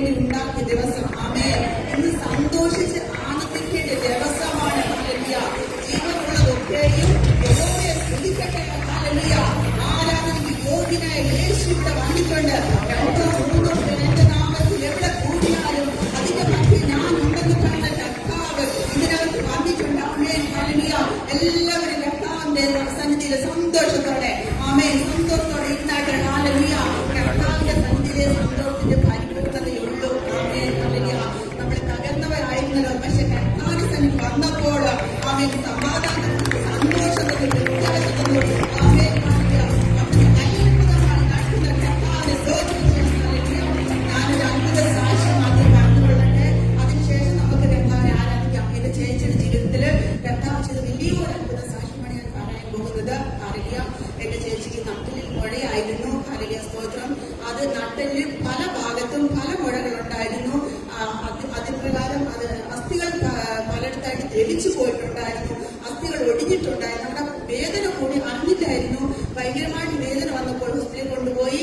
വേണ്ടി ഉണ്ടാക്കിയ ദിവസം. ആമേൻ. ഇന്ന് സന്തോഷിച്ച് ആനന്ദിക്കേണ്ട ദിവസമാണ്. ഹല്ലേലൂയ. ജീവനുള്ളതൊക്കെയും യഹോവയെ സ്തുതിക്കട്ടെ. ഹല്ലേലൂയ. ആരാധനയ്ക്ക് യോഗ്യനായ യേശു ഇവിടെ വന്നിട്ടുണ്ട്. രണ്ടോ മൂന്നോ എന്റെ നാമത്തിൽ എവിടെ കൂടിയാലും അതിന്റെ മധ്യ ഞാൻ ഉണ്ടെന്ന് പറഞ്ഞ കർത്താവ് ഇതിനകത്ത് വന്നിട്ടുണ്ട്. ആമേൻ. ഹല്ലേലൂയ. എല്ലാവരും കർത്താവിന്റെ സന്നിധിയിൽ സന്തോഷത്തോടെ ആമേൻ സന്തോഷത്തോടെ ഇന്നായിട്ട് ഹല്ലേലൂയ. കർത്താവിന്റെ സന്നിധിയിലെ സന്തോഷത്തിന്റെ പരിപൂർണതയുള്ളൂ. ആമേൻ. ഹല്ലേലൂയ. നമ്മൾ തകർന്നവരായിരുന്നല്ലോ, പക്ഷെ കർത്താവിന്റെ സന്നിധി വന്നപ്പോൾ ആമേൻ സമാധാനം സന്തോഷത്തിന് പ്രത്യാശ ആമേൻ. ഞാനൊരു അത്ഭുത സാക്ഷ്യം ആദ്യം പറഞ്ഞുകൊള്ളട്ടെ. അതിനുശേഷം നമുക്ക് കർത്താവിനെ ആരാധിക്കാം. എന്റെ ചേച്ചിയുടെ ജീവിതത്തിൽ കർത്താവ് ചെയ്ത വലിയൊരു അത്ഭുത സാക്ഷ്യമാണ് ഞാൻ പറയാൻ പോകുന്നത്. ഹല്ലേലൂയ. എന്റെ ചേച്ചിക്ക് നട്ടലിൽ മുഴയായിരുന്നു. ഹല്ലേലൂയ. സ്തോത്രം. അത് നട്ടലിൽ പല ഭാഗത്തും പല മുഴകളുണ്ടായിരുന്നു. അതിന് പ്രകാരം അത് അസ്ഥികൾ പലയിടത്തായിട്ട് ദ്രവിച്ചു പോയിട്ടുണ്ടായിരുന്നു. അസ്ഥികൾ ഒടിഞ്ഞിട്ടുണ്ടായിരുന്നു. അവിടെ വേദന കൂടി അറിഞ്ഞില്ലായിരുന്നു. ഭയങ്കരമായിട്ട് വേദന വന്നപ്പോൾ ഹോസ്പിറ്റലിൽ കൊണ്ടുപോയി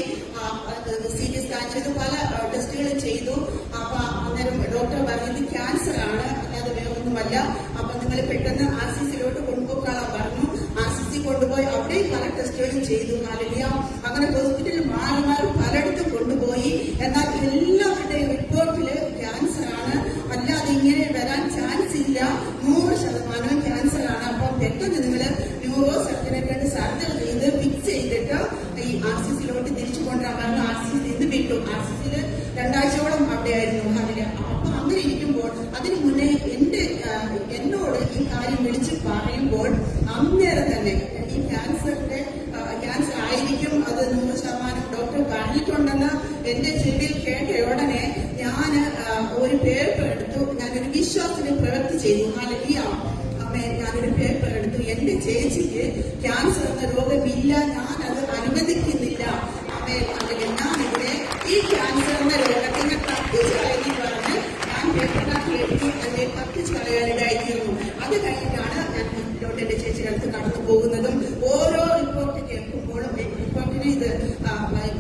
CT സ്കാൻ ചെയ്തു, പല ടെസ്റ്റുകളും ചെയ്തു. അപ്പൊ അന്നേരം ഡോക്ടർ പറഞ്ഞത് ക്യാൻസർ ആണ്, അല്ലാതെ വേറൊന്നുമല്ല. അപ്പൊ നിങ്ങൾ പെട്ടെന്ന് RCCയിലോട്ട് കൊണ്ടുപോകാൻ പറഞ്ഞു. RCC കൊണ്ടുപോയി അവിടെയും പല ടെസ്റ്റുകളും ചെയ്തു. ഹല്ലേലൂയ. അങ്ങനെ ഹോസ്പിറ്റലിൽ മാറി മാറി പലയിടത്തും കൊണ്ടുപോയി. എന്നാൽ എല്ലാവരുടെയും റിപ്പോർട്ടില് ക്യാൻസർ ആണ്, അല്ലാതെ ഇങ്ങനെ വരാൻ ചാൻസ് ഇല്ല, 100% ക്യാൻസർ ആണ്. അപ്പം പെട്ടെന്ന് നിങ്ങൾ ന്യൂറോ സർജനെ കണ്ട് സർജറി ചെയ്ത് ഫിക്സ് ചെയ്തിട്ട് ഈ RCCയിലോട്ട് തിരിച്ചു കൊണ്ടുവരാൻ പറഞ്ഞു. RCC നിന്ന് വിട്ടു. RCCയില് 2 ആഴ്ചയോളം അവിടെയായിരുന്നു. ഹല്ലേലൂയ. അപ്പൊ അങ്ങനെ ഇരിക്കുമ്പോൾ അതിന് മുന്നേ എന്നോട് ഈ കാര്യം വിളിച്ച് പറയുമ്പോൾ അന്നേരം തന്നെ ഈ ക്യാൻസർ ആയിരിക്കും, അത് 100% ഡോക്ടർ പറഞ്ഞിട്ടുണ്ടെന്ന് എന്റെ ചെവിയിൽ കേട്ട ഉടനെ ഞാൻ ഒരു പേപ്പർ എടുത്തു. ഞാനൊരു വിശ്വാസത്തിന് പ്രവൃത്തി ചെയ്തു. ഹല്ലേലൂയ. അമ്മേ, ഞാനൊരു പേപ്പർ എടുത്തു. എന്റെ ചേച്ചിക്ക് ക്യാൻസർ എന്ന രോഗമില്ല, ഞാൻ അത് അനുവദിക്കുന്നില്ല. അമ്മേ, അല്ലെങ്കിൽ ഞാനിവിടെ ഈ ക്യാൻസർ എന്ന രോഗത്തിനെ കത്തിച്ചു കളയെന്ന് പറഞ്ഞ് ഞാൻ പേപ്പറിനകത്ത് എഴുതി അതിനെ കത്തിച്ചു കളയാനിടയായിരുന്നു. അത് കഴിഞ്ഞിട്ടാണ് ഞാൻ മുന്നിലോട്ട് എന്റെ ചേച്ചിയുടെ അടുത്ത് കടന്നു പോകുന്നതും ഓരോ റിപ്പോർട്ട് കേൾക്കുമ്പോഴും റിപ്പോർട്ടിന് ഇത്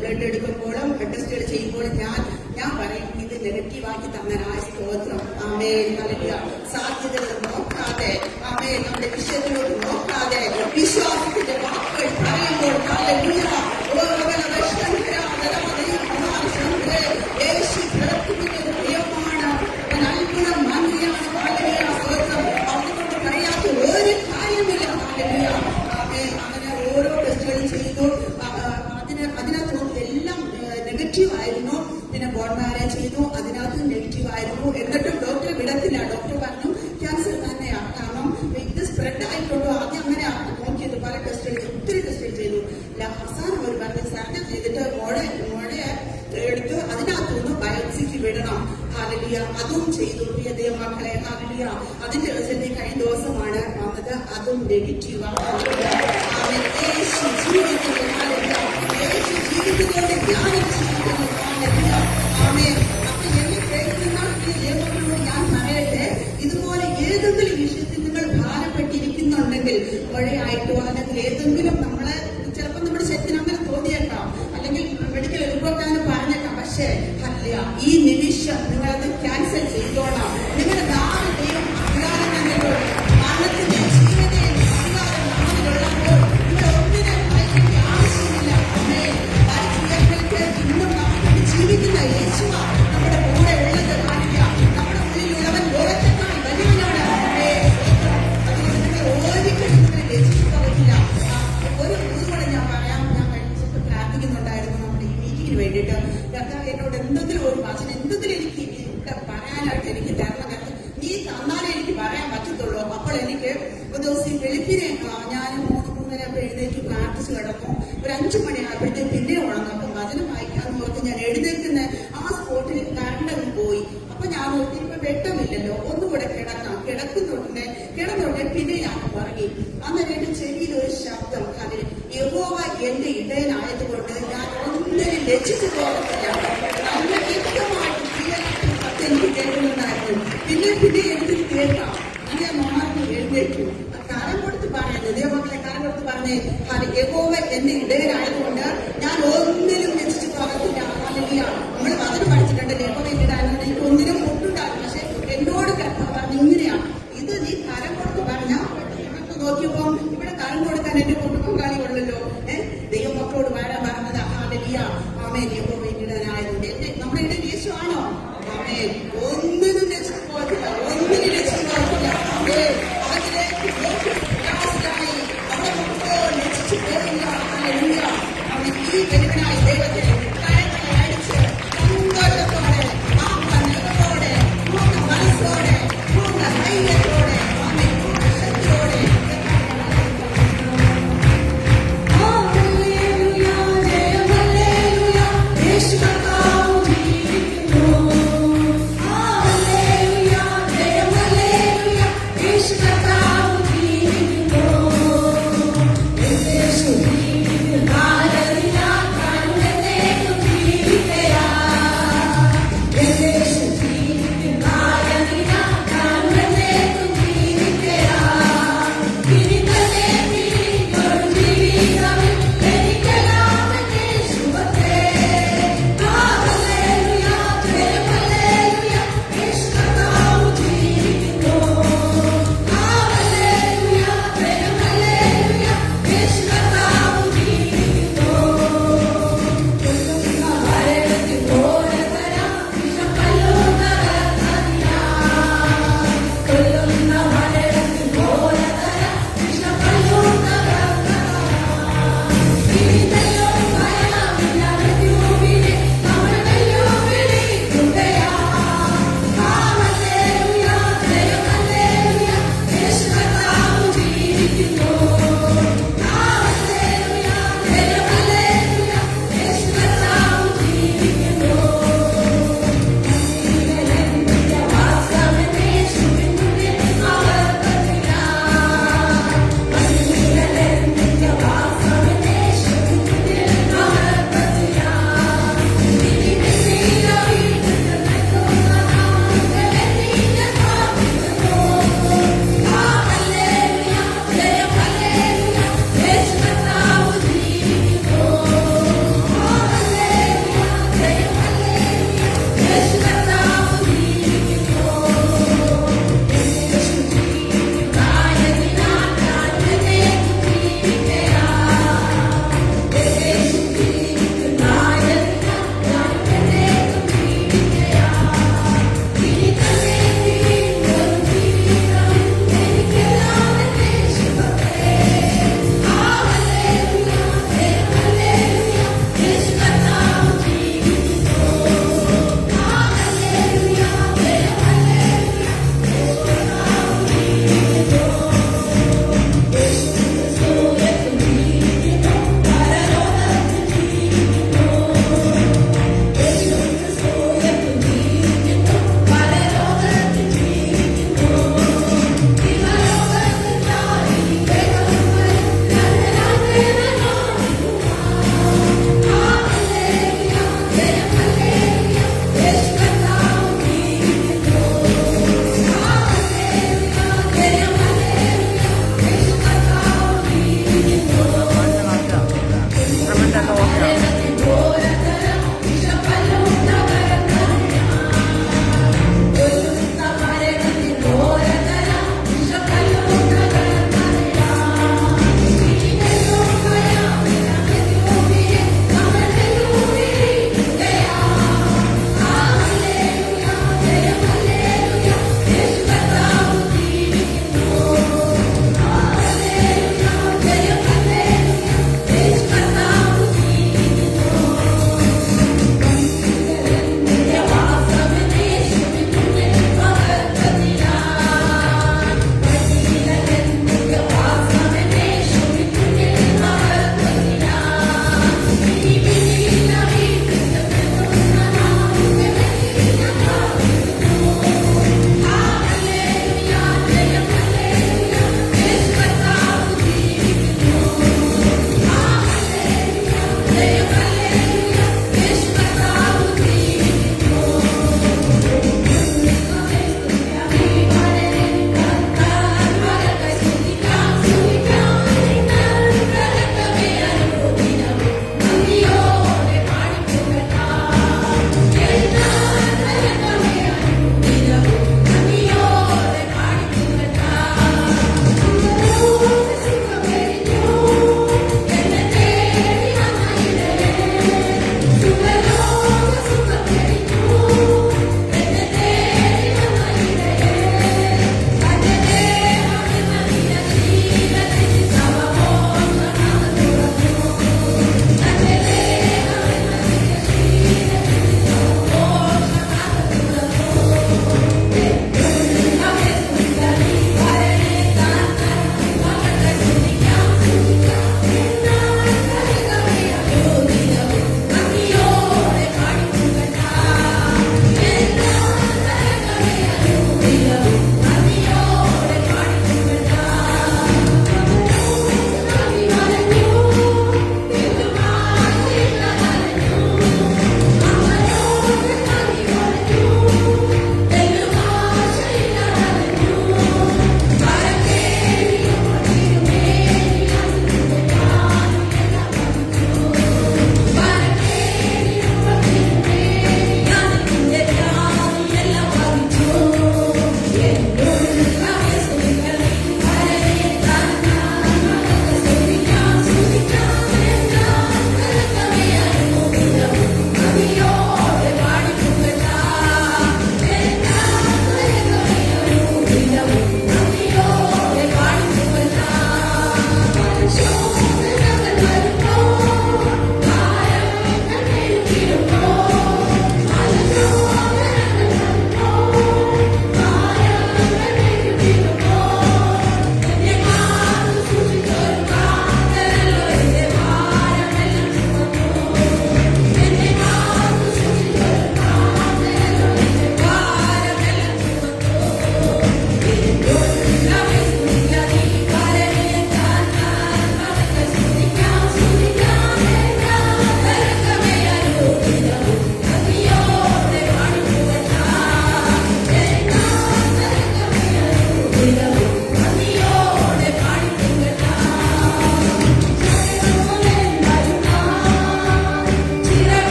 ബ്ലഡ് എടുക്കുമ്പോഴും ടെസ്റ്റുകൾ ചെയ്യുമ്പോഴും ഞാൻ പറയും, ഇത് നെഗറ്റീവാക്കി തന്നതിനായ സ്തോത്രം. ആമേൻ. ഹല്ലേലൂയ. സാധ്യതകൾ നോക്കാതെ ആമേൻ നമ്മുടെ വിഷയത്തിലോട്ട് നോക്കാതെ വിശ്വാസത്തിന്റെ വാക്കുകൾ പറയുമ്പോൾ ഹല്ലേലൂയ. യേശു പ്രവർത്തിക്കുന്നത് പ്രിയമാണ്. അത്ഭുതം മന്ത്രിയാണ്. ഹല്ലേലൂയ. സ്തോത്രം. അതുകൊണ്ട് കഴിയാത്ത ഒരു കാര്യമില്ല. ഹല്ലേലൂയ. ആമേൻ. അങ്ങനെ ഓരോ ടെസ്റ്റുകളും ചെയ്തു. അതിനകത്ത് എല്ലാം നെഗറ്റീവ് ആയിരുന്നു. പിന്നെ ബോൺ മാരേജ് ചെയ്തു, അതിനകത്ത് നെഗറ്റീവ് ആയിരുന്നു. എന്നിട്ടും ഡോക്ടർ വിടത്തില്ല. ഡോക്ടർ പറഞ്ഞു ക്യാൻസർ തന്നെയാണ്, കാരണം ഇത് സ്പ്രെഡ് ആയിട്ടുണ്ടോ. ആദ്യം അങ്ങനെ നോക്കിയത്, പല ടെസ്റ്റുകൾ ഒത്തിരി ടെസ്റ്റുകൾ ചെയ്തു. അവസാനം അവർ പറഞ്ഞ് സർജറി ചെയ്തിട്ട് മുഴയെ എടുത്ത് അതിനകത്തുനിന്ന് ബയോപ്സിക്ക് വിടണം. ഹല്ലേലൂയ. അതും ചെയ്തു. പ്രിയ ദൈവമക്കളെ, ഹല്ലേലൂയ. അതിന്റെ റിസൾട്ട് കഴിഞ്ഞ ദിവസമാണ് വന്നത്. അതും നെഗറ്റീവാണ്. യേശു ജീവിതത്തിൽ യേശു ജീവിതത്തോടെ ജ്ഞാനം ജീവിക്കുന്നു. ആമേൻ. അപ്പൊ എന്നെ കേൾക്കുന്ന ദൈവങ്ങളോട് ഞാൻ പറയട്ടെ, ഇതുപോലെ ഏതെങ്കിലും വിഷയത്തിൽ നിങ്ങൾ ഭാരപ്പെട്ടിരിക്കുന്നുണ്ടെങ്കിൽ, മഴയായിട്ടോ അല്ലെങ്കിൽ ഏതെങ്കിലും നമ്മളെ ചിലപ്പോൾ നമ്മുടെ ശരീരത്തിന് അങ്ങനെ തോന്നിയേക്കാം, അല്ലെങ്കിൽ മെഡിക്കൽ റിപ്പോർട്ടാണ് പറഞ്ഞേക്കാം. പക്ഷേ ഹല്ലേലൂയ, ഈ നിമിഷം നിങ്ങളത് ക്യാൻസൽ ചെയ്തോളാം. നിങ്ങളുടെ നാല് ദൈവം അധികാരം തന്നെയുള്ളൂ. മരണത്തിന്റെ ജീവനെയും അധികാരം നമ്മളിലുള്ളപ്പോൾ നിങ്ങൾ ഒന്നിനെ ഭയക്കേണ്ട ആവശ്യമില്ല. ഇന്നും നമുക്ക് ജീവിക്കുന്ന യേശുവ നമ്മുടെ കൂടെ ഉള്ളത്. നമ്മുടെ ഉള്ളിലുള്ളവൻ ലോകത്തെക്കാൾ വലിയവനാണ്. അതുകൊണ്ട് നിങ്ങൾ ഒരിക്കലും നിങ്ങളെ രക്ഷിച്ചു പോകില്ല. ഒരു കൂടെ ഞാൻ പറയാം. ഞാൻ കഴിഞ്ഞിട്ട് പ്രാർത്ഥിക്കുന്നുണ്ടായിരുന്നു നമ്മുടെ ഈ മീറ്റിങ്ങിന് വേണ്ടിയിട്ട്. എന്നോട് എന്തെങ്കിലും ഒരു വചനം എന്തെങ്കിലും എനിക്ക് ഇവിടെ പറയാനായിട്ട് എനിക്ക് തരണം. നീ തന്നാലേ എനിക്ക് പറയാൻ പറ്റത്തുള്ളൂ. അപ്പോൾ എനിക്ക് ഒരു ദിവസം വെളുപ്പിനെ ഞാൻ 3-3:30 എഴുന്നേറ്റ് പ്രാർത്ഥിച്ചു കിടന്നു. ഒരു 5 മണിയായപ്പോഴത്തേക്ക് പിന്നെ ഉണർന്നു. അപ്പൊ വചനം വായിക്കാന്ന് ഓർത്ത് ഞാൻ എഴുന്നേൽക്കുന്ന ആ സ്പോട്ടിൽ കറണ്ടങ്ങ് പോയി. അപ്പൊ ഞാൻ ഓർത്തി ഇപ്പൊ വെട്ടമില്ലല്ലോ, ഒന്നുകൂടെ കിടന്നുണ്ടെ പിന്നെ ഞാൻ ഉറങ്ങി. അന്നേരം എന്റെ ചെവിയിൽ ഒരു ശബ്ദം, അതിൽ യഹോവ എന്റെ ഇടയനായതുകൊണ്ട് ഞാൻ ഒന്നിനും ലജ്ജിച്ചു പോകത്തില്ല. നല്ല വ്യക്തമായിട്ട് എനിക്ക് കേൾക്കുന്നുണ്ടായിരുന്നു. പിന്നെ എനിക്ക് കേൾക്കാം. അങ്ങനെ മാറി എഴുന്നേറ്റു. കരം കൊടുത്ത് പറയുന്നത് ദൈവമക്കളെ, കരം കൊടുത്ത് പറഞ്ഞേ, യഹോവ എന്റെ ഇടയനായതുകൊണ്ട് ഞാൻ ഒന്നിനും ലജ്ജിച്ചു പോകത്തില്ല. ഹല്ലേലൂയ. നമ്മൾ വചനം പഠിച്ചിട്ടുണ്ട്. യഹോവ ദൈവവൈദ്യനായത് നമ്മുടെ ഇടയിൽ യേശുവാണോ? ആമേൻ. ഒന്നിനും രക്ഷിച്ചു പോകത്തില്ല, ഒന്നിനും രക്ഷിച്ചു പോകത്തില്ല. ആമേൻ. അതിലേക്ക് പ്രയാസമായി അവിടെ മുമ്പോട്ട് രക്ഷിച്ചു പോകില്ല. ഹല്ലേലൂയ. അവൻ ഈ വലിയവനായ ദൈവത്തെ കരങ്ങളെ അടിച്ച് സന്തോഷത്തോടെ ആത്മനിറവോടെ പൂർണ്ണ മനസ്സോടെ പൂർണ്ണ ധൈര്യത്തോടെ ആമേൻ പൂർണ്ണ ശക്തിയോടെ Hallelujah,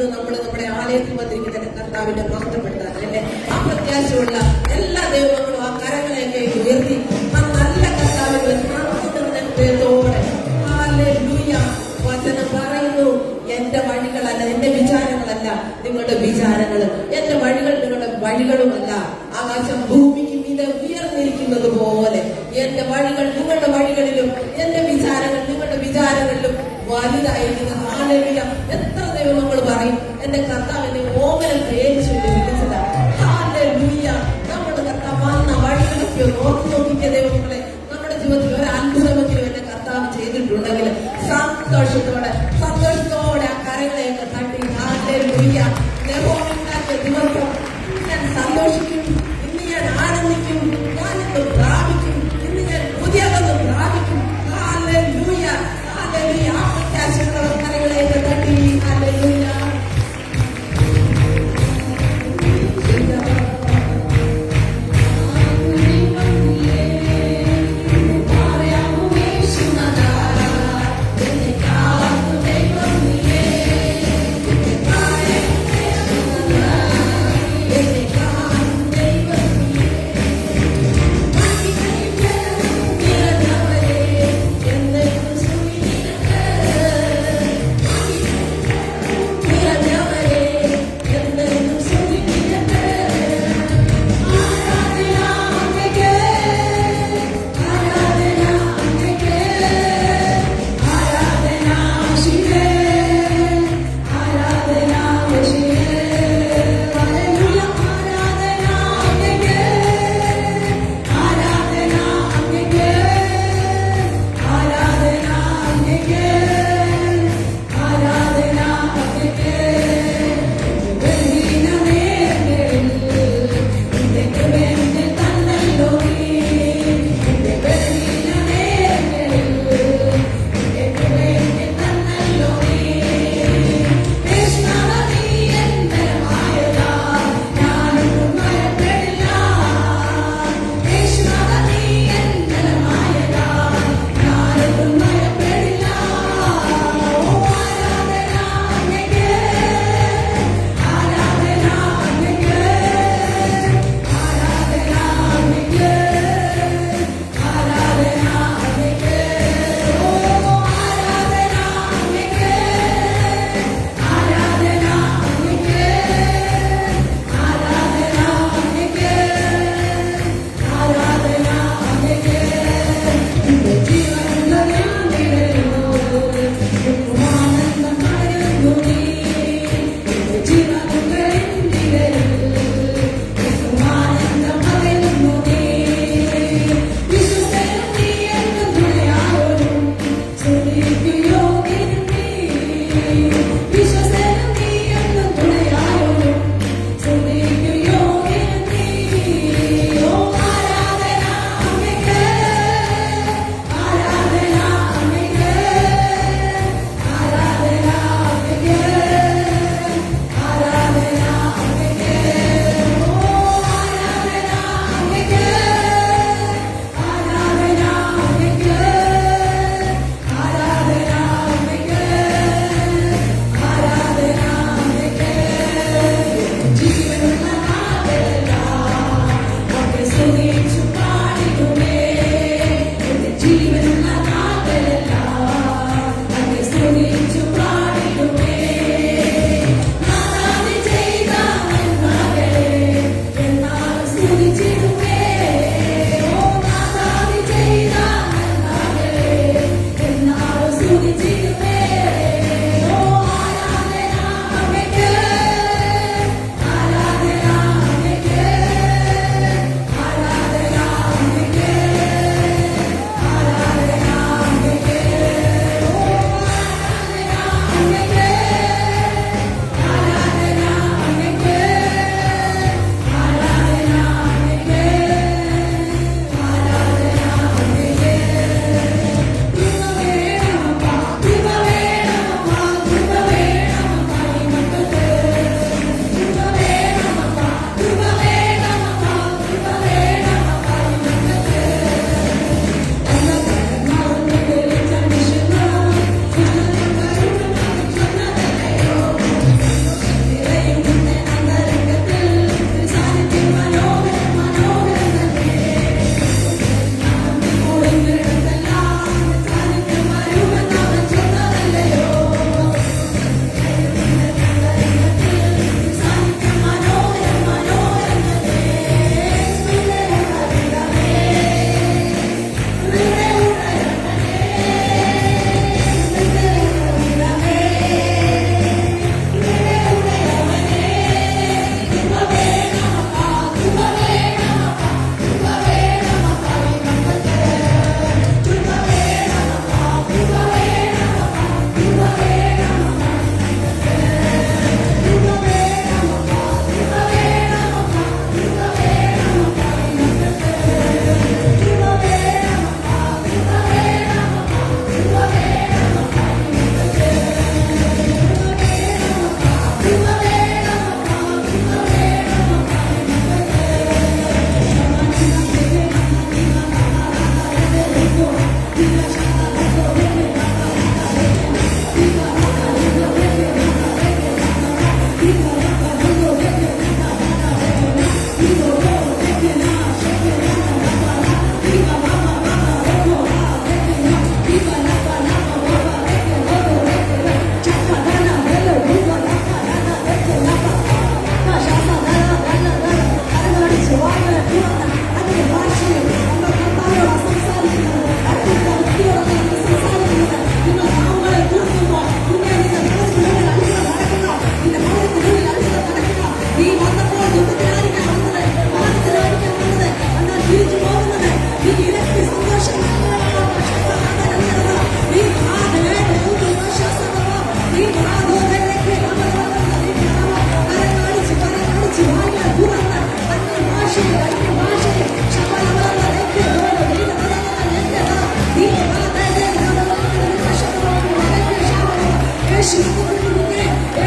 ഇന്ന് നമ്മൾ നമ്മുടെ ആലയത്തിൽ വന്നിരിക്കുന്ന കർത്താവിന്റെ മഹത്വപ്പെടുത്താൻ അല്ലെ ആ പ്രത്യാശയുള്ള എല്ലാ ദൈവങ്ങളും ആ കരങ്ങളെയൊക്കെ ഉയർത്തി ആ നല്ല കർത്താവിനെ പേരോടെ വചനം പറയുന്നു, എന്റെ വഴികളല്ല, എന്റെ വിചാരങ്ങളല്ല നിങ്ങളുടെ വിചാരങ്ങൾ, എന്റെ വഴികൾ നിങ്ങളുടെ വഴികളുമല്ല. ആകാശം ഭൂമിക്ക് മീതെ ഉയർന്നിരിക്കുന്നത് പോലെ എന്റെ വഴികൾ നിങ്ങളുടെ വഴികളിലും എന്റെ വിചാരങ്ങൾ നിങ്ങളുടെ വിചാരങ്ങളിലും വലുതായിരിക്കുന്നത്. ഹല്ലേലൂയ. എത്ര ദൈവങ്ങൾ പറയും എന്റെ കർത്താവിനെ ഓമനം പ്രേമിച്ചുകൊണ്ട് വിളിച്ചതാണ്. ഹല്ലേലൂയ. നമ്മുടെ കർത്താവ് വന്ന വഴികളൊക്കെ ഓർത്ത് നോക്കിയ ദൈവങ്ങളെ നമ്മുടെ ജീവിതത്തിൽ ഒരു അത്ഭുതമെങ്കിലും എന്റെ കർത്താവ് ചെയ്തിട്ടുണ്ടെങ്കിൽ സന്തോഷത്തോടെ ആ കരങ്ങളെയൊക്കെ തട്ടി ഹല്ലേലൂയ. യഹോവയുണ്ടാക്കിയ ദിവസം ഞാൻ സന്തോഷിക്കും, ഇന്ന് ഞാൻ ആനന്ദിക്കും, ഞാനിന്ന് പ്രാപിക്കും, ഇന്ന് ഞാൻ പുതിയതൊന്ന് പ്രാപിക്കും. ഹല്ലേലൂയ. ഹല്ലേലൂയ. ആ പ്രത്യാശയുള്ള കരങ്ങളെയൊക്കെ തട്ടി ഹല്ലേലൂയ.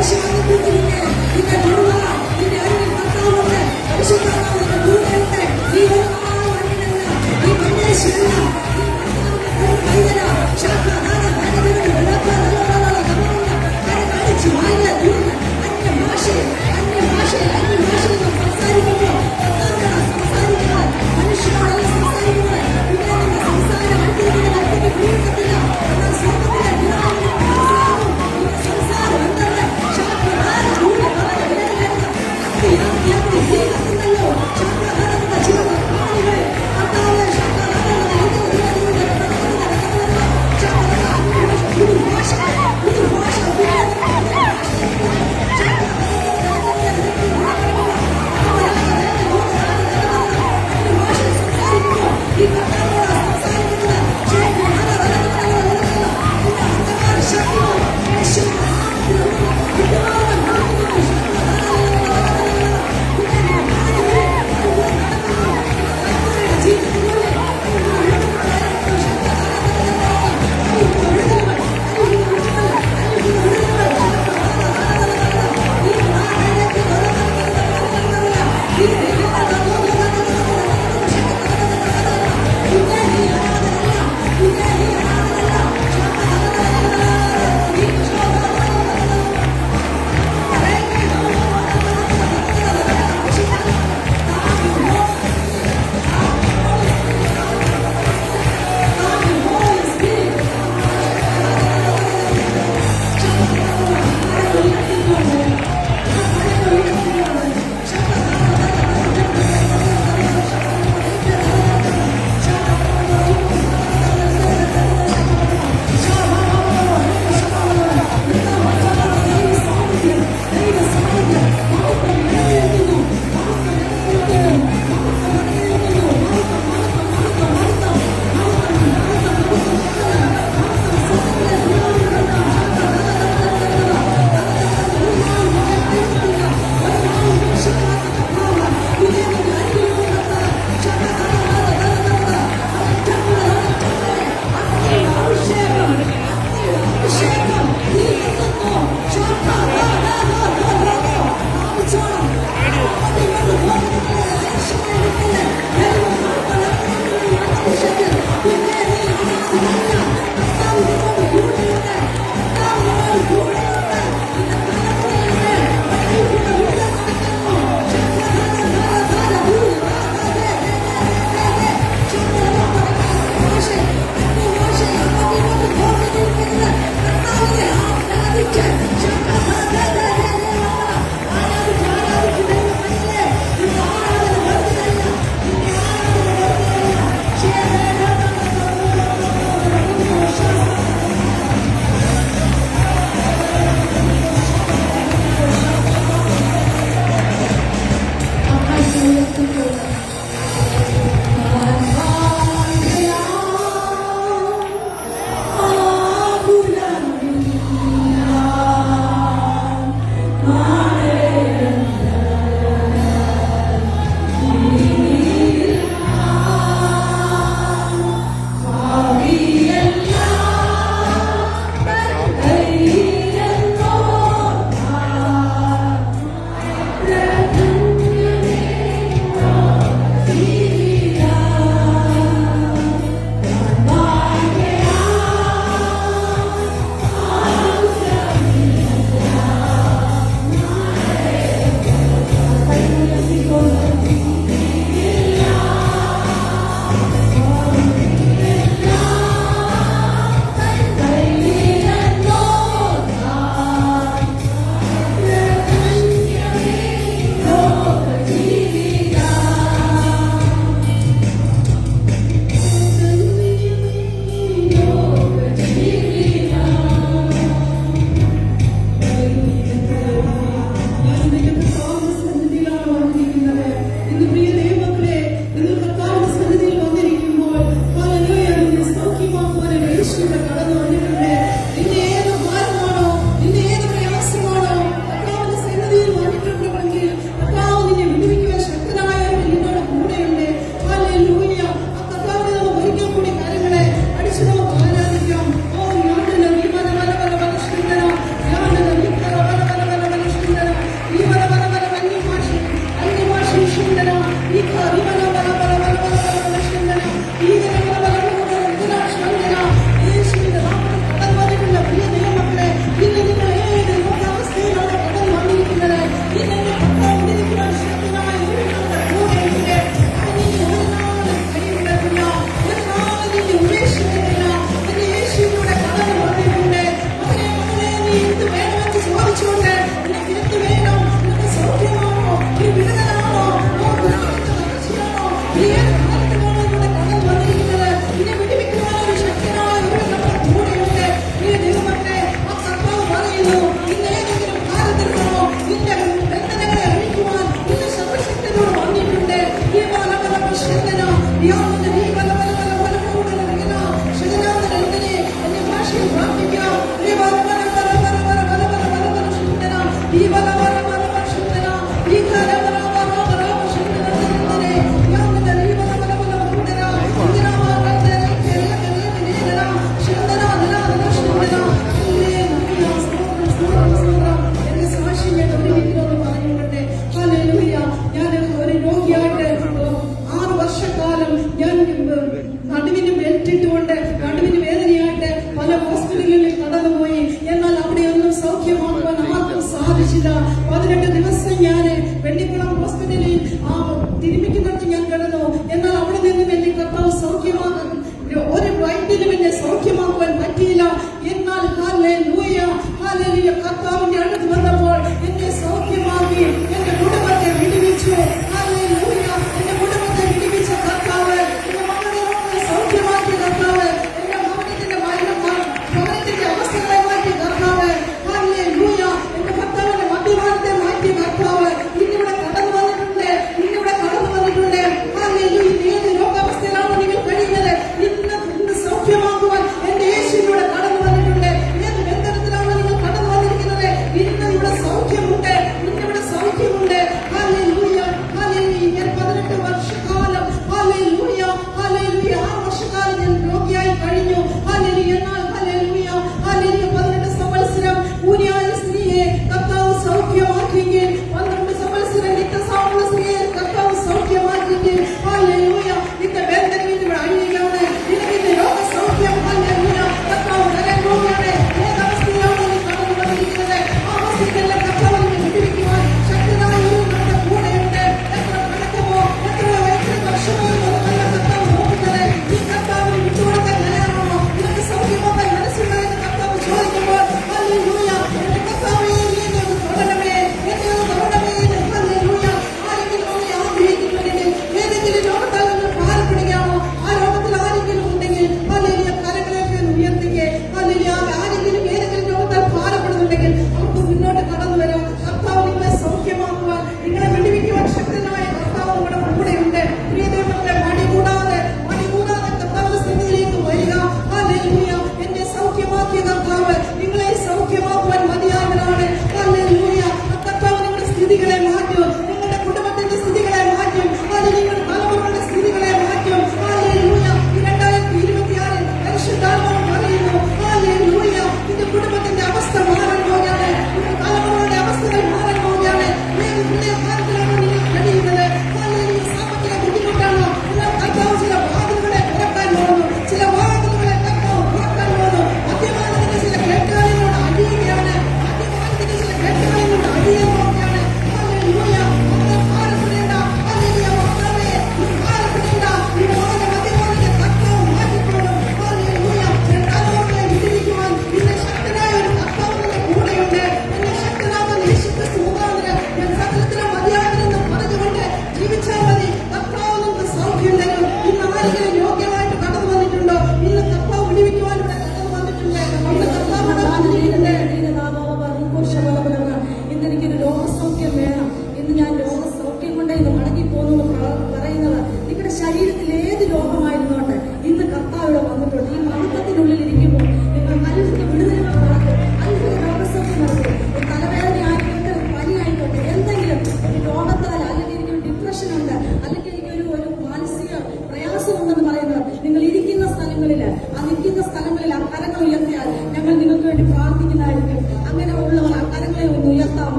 യേശുവിനെ കൂട്ടിരിക്കെ നിന്നെ ദുർവാ നിന്റെ അരികിൽ കർത്താവുണ്ട് പരിശുദ്ധാത്മാവിന്റെ ദൂതനുണ്ട് നീ ഒരു മണ്ണിനല്ല നീ മണ്ണേശല്ല കൈതല ശാഖാദാന ഭാരതയുടെ കാണിച്ചു വായില ദൂതൻ അന്യഭാഷയിൽ സംസാരിക്കുമ്പോൾ സംസാരിക്കാൻ മനുഷ്യനോടല്ല സംസാരിക്കുന്നത് പിന്നെ നിന്റെ സംസാരം അടുത്തിരിക്കുന്ന വ്യക്തിക്ക് പിടിക്കത്തില്ല എന്നാൽ സ്വർഗ്ഗത്തിലെ പിതാവിന്റെ സംസാരം എന്താണ് ശാഖാദാന ദൂതൻ ജീവിതത്തിലല്ലോ ശാഖാദാനത്തിന്റെ ജീവകാണികൾ കർത്താവ് ശാഖാദാന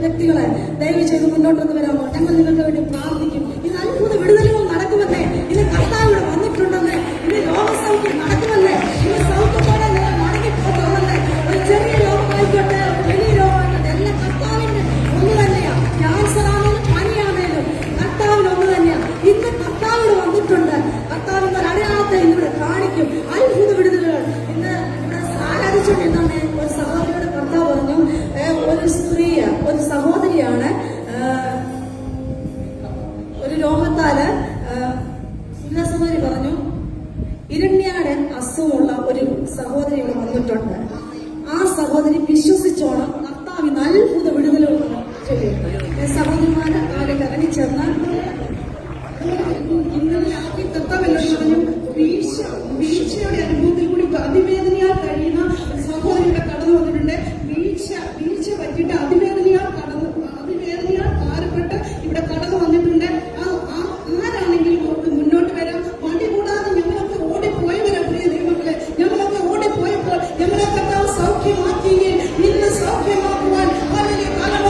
വ്യക്തികളെ ദയവ് ചെയ്ത് മുന്നോട്ടൊന്ന് വരാമോ? ഞങ്ങൾ നിങ്ങൾക്ക് വേണ്ടി പ്രാർത്ഥിക്കും. ഇത് അത്ഭുത വിടുതലുകൾ നടക്കുമല്ലേ? ഇത് കർത്താവിടെ വന്നിട്ടുണ്ടെന്ന്, ഇത് രോഗസൗഖ്യം നടക്കുമല്ലേ? ഇത് സൗഖ്യത്തോടെ നിങ്ങൾ മടങ്ങിപ്പോകുമല്ലേ? ഒരു ചെറിയ രോഗമായിക്കോട്ടെ, വലിയ രോഗമായിക്കോട്ടെ, എല്ലാം കർത്താവിന് ഒന്ന് തന്നെയാണ്. ക്യാൻസർ ആണെങ്കിലും പനിയാണേലും കർത്താവിന് ഒന്ന് തന്നെയാണ്. ഇന്ന് കർത്താവിടെ വന്നിട്ടുണ്ട്. കർത്താവിന് ഒരു അടയാളത്തെ ഇവിടെ കാണിക്കും. അത്ഭുത വിടുതലുകൾ ഇന്ന് ഇവിടെ ആരാധിച്ചുകൊണ്ടിരുന്നാണ് ഒരു സഹോദരിയുടെ കർത്താവ് പറഞ്ഞു, ഒരു സഹോദരിയാണ് ഒരു രോഗത്താല് സഹോദരി പറഞ്ഞു ഇരണ്യാട് അസുഖമുള്ള ഒരു സഹോദരി ഇവിടെ വന്നിട്ടുണ്ട്. ആ സഹോദരി വിശ്വസിച്ചോണം കർത്താവിന് അത്ഭുത വിടുതലുകൾ ചെയ്യും. സഹോദരിമാര് ആരും ഇറങ്ങിച്ചേർന്ന് ഇന്നലെ ആക്കി കർത്താവെല്ലാം പറഞ്ഞു വീഴ്ചയുടെ അനുഭവത്തിൽ കൂടി അതിവേദനയാൽ കഴിയുന്ന സഹോദരിയുടെ കടന്നു വന്നിട്ടുണ്ട്. വീഴ്ച പറ്റിയിട്ട് അതിവേദനയാൽ ഭാരപ്പെട്ട് ഇവിടെ കടന്നു വന്നിട്ടുണ്ട്. ആരാണെങ്കിലും അവർക്ക് മുന്നോട്ട് വരാം. മടി കൂടാതെ ഞങ്ങളൊക്കെ ഓടിപ്പോയവരാ പ്രിയ ദൈവങ്ങളെ. ഞങ്ങളൊക്കെ ഓടിപ്പോയപ്പോൾ ഞങ്ങളെ കർത്താവ് സൗഖ്യമാക്കുകയും ഇന്ന് സൗഖ്യമാക്കുവാൻ വലിയ കാലം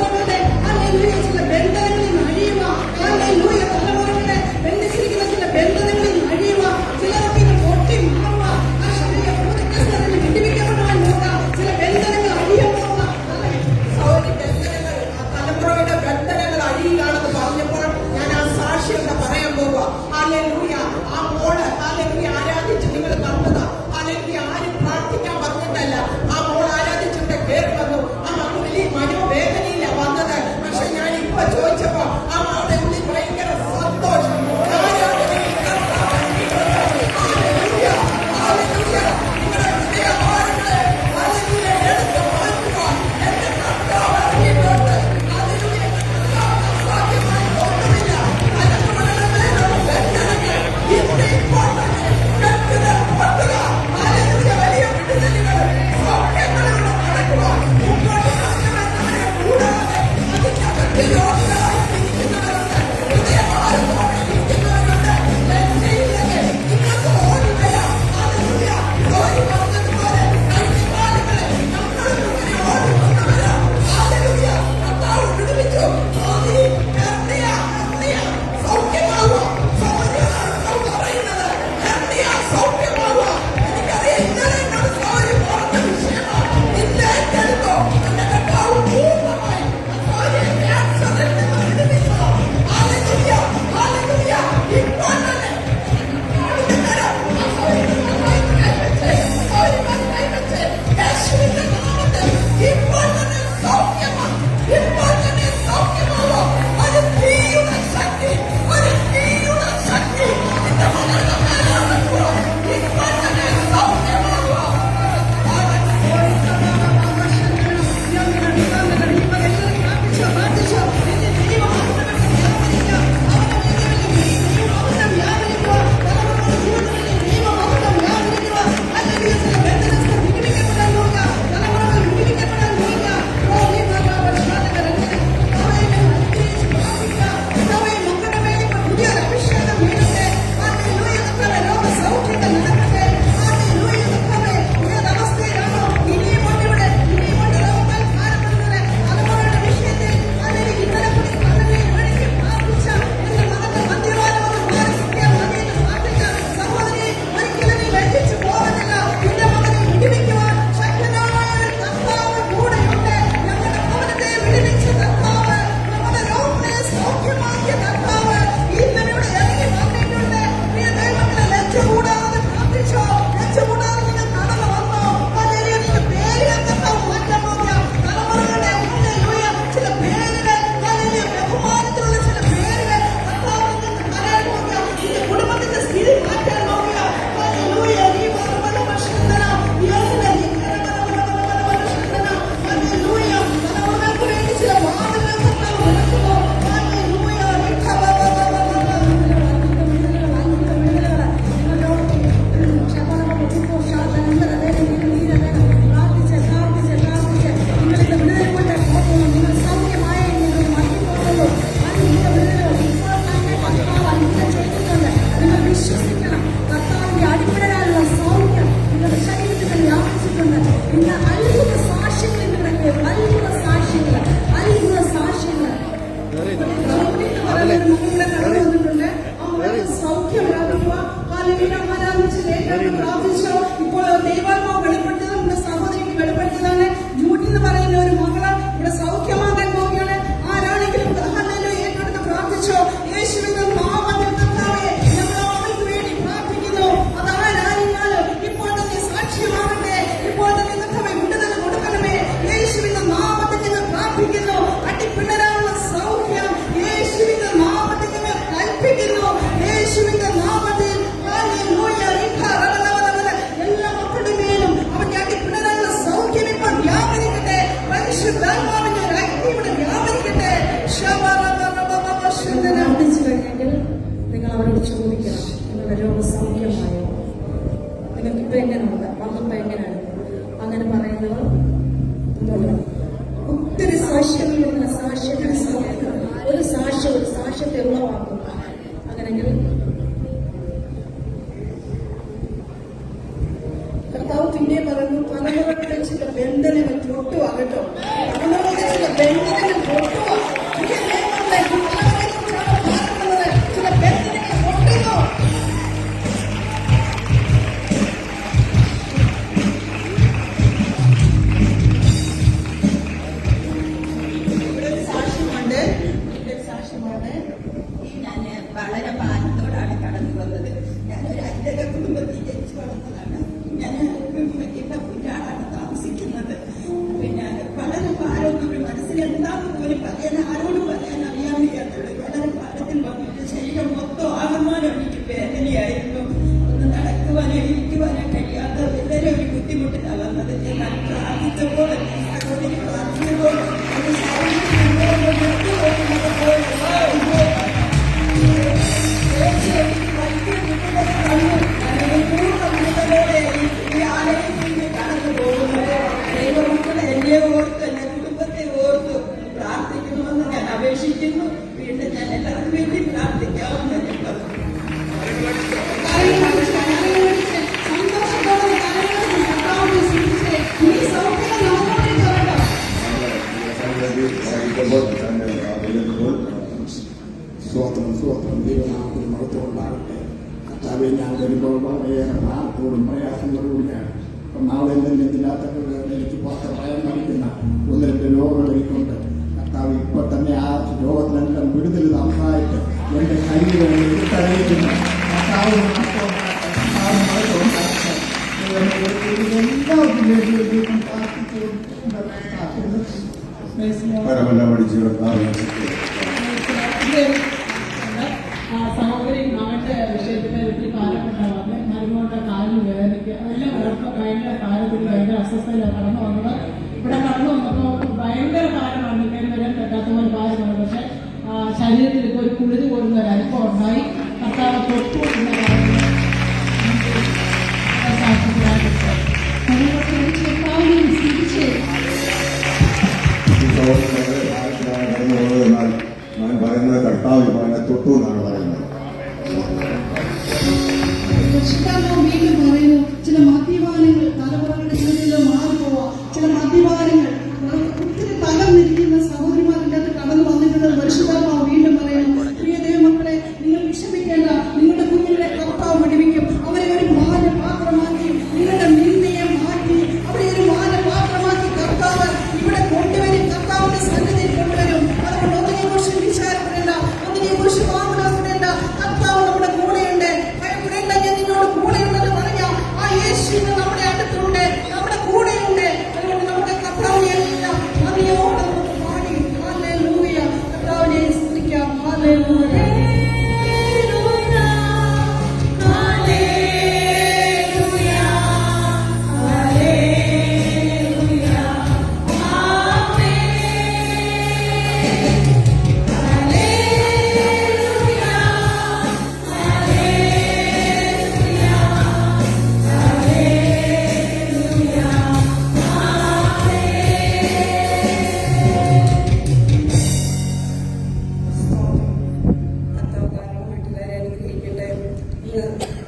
നിങ്ങൾക്കിപ്പോ എങ്ങനെയുണ്ട്, വന്നപ്പോ എങ്ങനെയാണ് അങ്ങനെ പറയുന്നവർ ഒത്തിരി സാക്ഷ്യങ്ങളുള്ള സാക്ഷ്യങ്ങൾ ഒരു സാക്ഷ്യത്തെ ഉളവാക്കും. അങ്ങനെങ്കിൽ കർത്താവ് പിന്നെ പറഞ്ഞു, തലമുറകളുടെ ചില ബന്ധനങ്ങൾ പൊട്ടുവാ കേട്ടോ, തലമുറകളുടെ ചില ബന്ധനങ്ങൾ പൊട്ടുവാ. ചില ബന്ധനങ്ങൾ പൊട്ടുന്നു. ഞാൻ വളരെ ഭാരത്തോടാണ് കടന്നു വന്നത്. ഞാനൊരു അഞ്ചര കുടുംബത്തിൽ ജനിച്ചു വളർന്നതാണ്. ഞാൻ കുഞ്ഞാടാണ് താമസിക്കുന്നത്. പിന്നെ വളരെ ഭാരമൊന്നും മനസ്സിൽ എന്താണെന്ന് പോലും പറയാൻ ആരോടും പറയാൻ അറിയാൻ വയ്യാത്തുള്ളൂ. വളരെ ഭാരത്തിൽ വന്നിട്ട് ശരീരം മൊത്തം ആകമാനം എനിക്ക് വേദനയായിരുന്നു. ഒന്ന് നടക്കുവാനോ ഇരിക്കുവാനോ കഴിയാത്ത വളരെ ഒരു ബുദ്ധിമുട്ടിലാണ് വന്നത്. ഞാൻ പ്രാർത്ഥിച്ചപ്പോൾ സഹോദരി പ്രാർത്ഥിച്ചപ്പോൾ അത് എന്നെ ഓർത്ത് എന്റെ കുടുംബത്തെ ഓർത്ത് പ്രാർത്ഥിക്കണമെന്ന് ഞാൻ അപേക്ഷിക്കുന്നു. വീണ്ടും ഞാൻ എല്ലാവർക്കും വേണ്ടി പ്രാർത്ഥിക്കാമെന്ന് ഞാൻ പറഞ്ഞു. സ്വോത്രം ദൈവനാമത്തിന് മഹത്വമുണ്ടാകട്ടെ. കർത്താവെ, ഞാൻ വരുമ്പോൾ വളരെയേറെ പ്രാർത്ഥനയോടും പ്രയാസങ്ങളോടുകൂടിയാണ്. നാളെ എന്തില്ലാത്ത എനിക്ക് പുറത്ത് ഭയം കാണിക്കുന്ന ഒന്ന് രണ്ട് രോഗങ്ങൾ എനിക്കുണ്ട്. കർത്താവ് ഇപ്പോൾ തന്നെ ആ രോഗത്തിനെല്ലാം വിടുതൽ നന്നായിട്ട് എൻ്റെ കൈകൾ എടുത്തറിയിക്കുന്നു. കർത്താവ് എല്ലാവർക്കും വേണ്ടി സഹോദരി മകന്റെ വിഷയത്തിന് ഒത്തിരി കാലഘട്ടമാണ്. മരുമോന്റെ കാലിന് വേദനയ്ക്ക് അതെല്ലാം ഭയങ്കര കാലത്തിൽ ഭയങ്കര അസ്വസ്ഥതയിലാണ് കടന്നു വന്നത്. ഇവിടെ കടന്നു വന്നപ്പോൾ ഭയങ്കര കാലമാണ്, ഇങ്ങനെ വരാൻ പറ്റാത്ത പോലെ ഭാരമാണ്. പക്ഷെ ശരീരത്തിൽ ഇപ്പോൾ ഒരു കുളിര് പോരുന്ന ഒരു അനുഭവം ഉണ്ടായി. കർത്താവ് തൊട്ടു എന്ന കാര്യങ്ങൾ സാക്ഷ്യത്തിലായിട്ട് ഞാൻ പറയുന്നത് കർത്താവ് പറയുന്നത് തൊട്ടു എന്നാണ് പറയുന്നത്. വീണ്ടും പറയുന്നു, ചില മദ്യപാനങ്ങൾ തലമുറകളുടെ ജീവിതത്തിൽ മാറിപ്പോവാ. ചില മദ്യപാനങ്ങൾ ഒത്തിരി തകർന്നിരിക്കുന്ന സഹോദരിമാരുടെ അടുത്ത് കടന്നു വന്നിട്ടുള്ളത് പരിശുദ്ധാത്മാവ് വീണ്ടും പറയുന്നു, പ്രിയ ദൈവമക്കളെ, നിങ്ങൾ വിഷമിക്കേണ്ട, നിങ്ങളുടെ കുഞ്ഞുങ്ങളെ കർത്താവ് പഠിപ്പിക്കും. അവരെ ഒരു മാനപാത്രമാക്കി, നിങ്ങളുടെ നിന്ദയെ മാറ്റി അവരെ ഒരു മാനപാത്രമാക്കി കർത്താവ് ഇവിടെ കൊണ്ടുവരും. കർത്താവിന്റെ സന്നിധിയിൽ കൊണ്ടുവരും. അതുകൊണ്ട് ഒന്നിനെക്കുറിച്ച് വിചാരപ്പെടേണ്ട, ഒന്നിനെക്കുറിച്ച് വാങ്ങപ്പെടേണ്ട. കർത്താവ് നമ്മുടെ കൂടെയുണ്ട്. ഭയപ്പെടേണ്ട, ഞാൻ നിന്നോട് കൂടെയുണ്ടെന്ന് പറഞ്ഞ ആ യേശു നമ്മുടെ അടുത്തുണ്ട്, നമ്മുടെ കൂടെയുണ്ട്. അതുകൊണ്ട് നമ്മുടെ കർത്താവിനെ എല്ലാം നന്ദിയോടെ നമുക്ക് പാടി ഹല്ലേലൂയ, കർത്താവിനെ സ്തുതിക്കാം. ഹല്ലേലൂയ.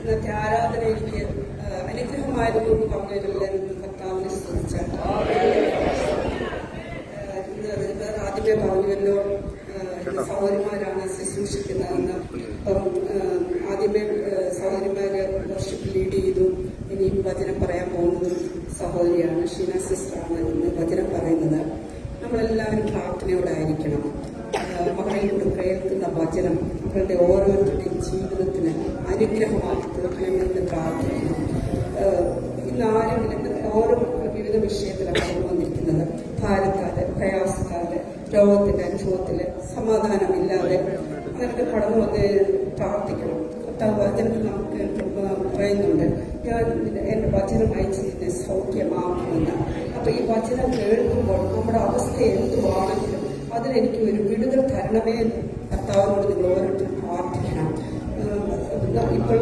ഇന്നത്തെ ആരാധന എനിക്ക് അനുഗ്രഹമായതുകൊണ്ട് പങ്കുവരുന്നതിൽ കർത്താവിനെ സ്തുതിച്ചാണ്. ആദ്യമേ പറഞ്ഞുവല്ലോ, സഹോദരിമാരാണ് ശുശ്രൂഷിക്കുന്നതെന്ന്. അപ്പം ആദ്യമേ സഹോദരിമാര് വർഷിപ്പ് ലീഡ് ചെയ്തു. ഇനിയും വചനം പറയാൻ പോകുന്നതും സഹോദരിയാണ്, ഷീന സിസ്റ്ററാണ് ഇന്ന് വചനം പറയുന്നത്. നമ്മളെല്ലാവരും പ്രാർത്ഥനയോടായിരിക്കണം. മക്കളിലൂടെ കേൾക്കുന്ന വചനം മക്കളുടെ ഓരോരുത്തരുടെയും ജീവിതത്തിന് അനുഗ്രഹമാക്കി തീർക്കണമെന്ന് പ്രാർത്ഥിക്കുന്നു. ഇന്ന് ആരെങ്കിലും ഓരോ വിവിധ വിഷയത്തിലാണ് കടന്നു വന്നിരിക്കുന്നത്. ഭാരത്താല്, പ്രയാസത്താല്, രോഗത്തിന്റെ അനുഭവത്തില്, സമാധാനമില്ലാതെ അങ്ങനെയൊക്കെ കടന്നു വന്ന് പ്രാർത്ഥിക്കണം. വചനത്തിൽ നമുക്ക് പറയുന്നുണ്ട്, ഞാൻ എന്റെ വചനം അയച്ച് നിന്നെ സൗഖ്യമാക്കുമെന്ന്. അപ്പൊ ഈ വചനം കേൾക്കുമ്പോൾ നമ്മുടെ അവസ്ഥ എന്തുവാണെങ്കിലും അതിലെനിക്ക് ഒരു വിടുതൽ തരണമേ എന്ന് കർത്താവിനോട് നിങ്ങൾ ഓരോരുത്തരും പ്രാർത്ഥിക്കണം. ഇപ്പോൾ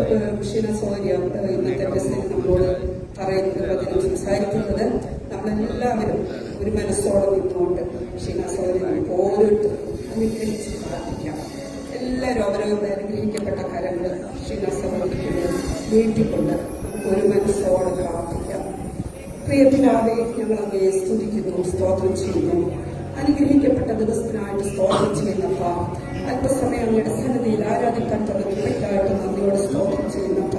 ഷീന സൗകര്യ ഇന്നത്തെ പ്രശ്നം നമ്മളോട് പറയുന്നത് വചനം സംസാരിക്കുന്നത് നമ്മളെല്ലാവരും ഒരു മനസ്സോടെ നിന്നുകൊണ്ട് ഷീന സൗകര്യം ഓരോരുത്തരും അനുഗ്രഹിച്ച് പ്രാർത്ഥിക്കാം. എല്ലാവരും അവരവരുടെ അനുഗ്രഹിക്കപ്പെട്ട കരങ്ങൾ ഷീന സൗകര്യത്തിന് നീട്ടിക്കൊണ്ട് ഒരു മനസ്സോടെ പ്രാർത്ഥിക്കാം. പ്രിയത്തിലാവെ ഞങ്ങൾ അങ്ങയെ സ്തുതിക്കുന്നു, സ്തോത്രം ചെയ്യുന്നു. അനുഗ്രഹിക്കപ്പെട്ട ദിവസത്തിനായിട്ട് സ്തോത്രം ചെയ്യുന്നപ്പ, അല്പസമയം അങ്ങയുടെ സന്നിധിയിൽ ആരാധിക്കാൻ തുടങ്ങിയതായിട്ട് നന്ദിയോടെ സ്തോത്രം ചെയ്യുന്നപ്പ.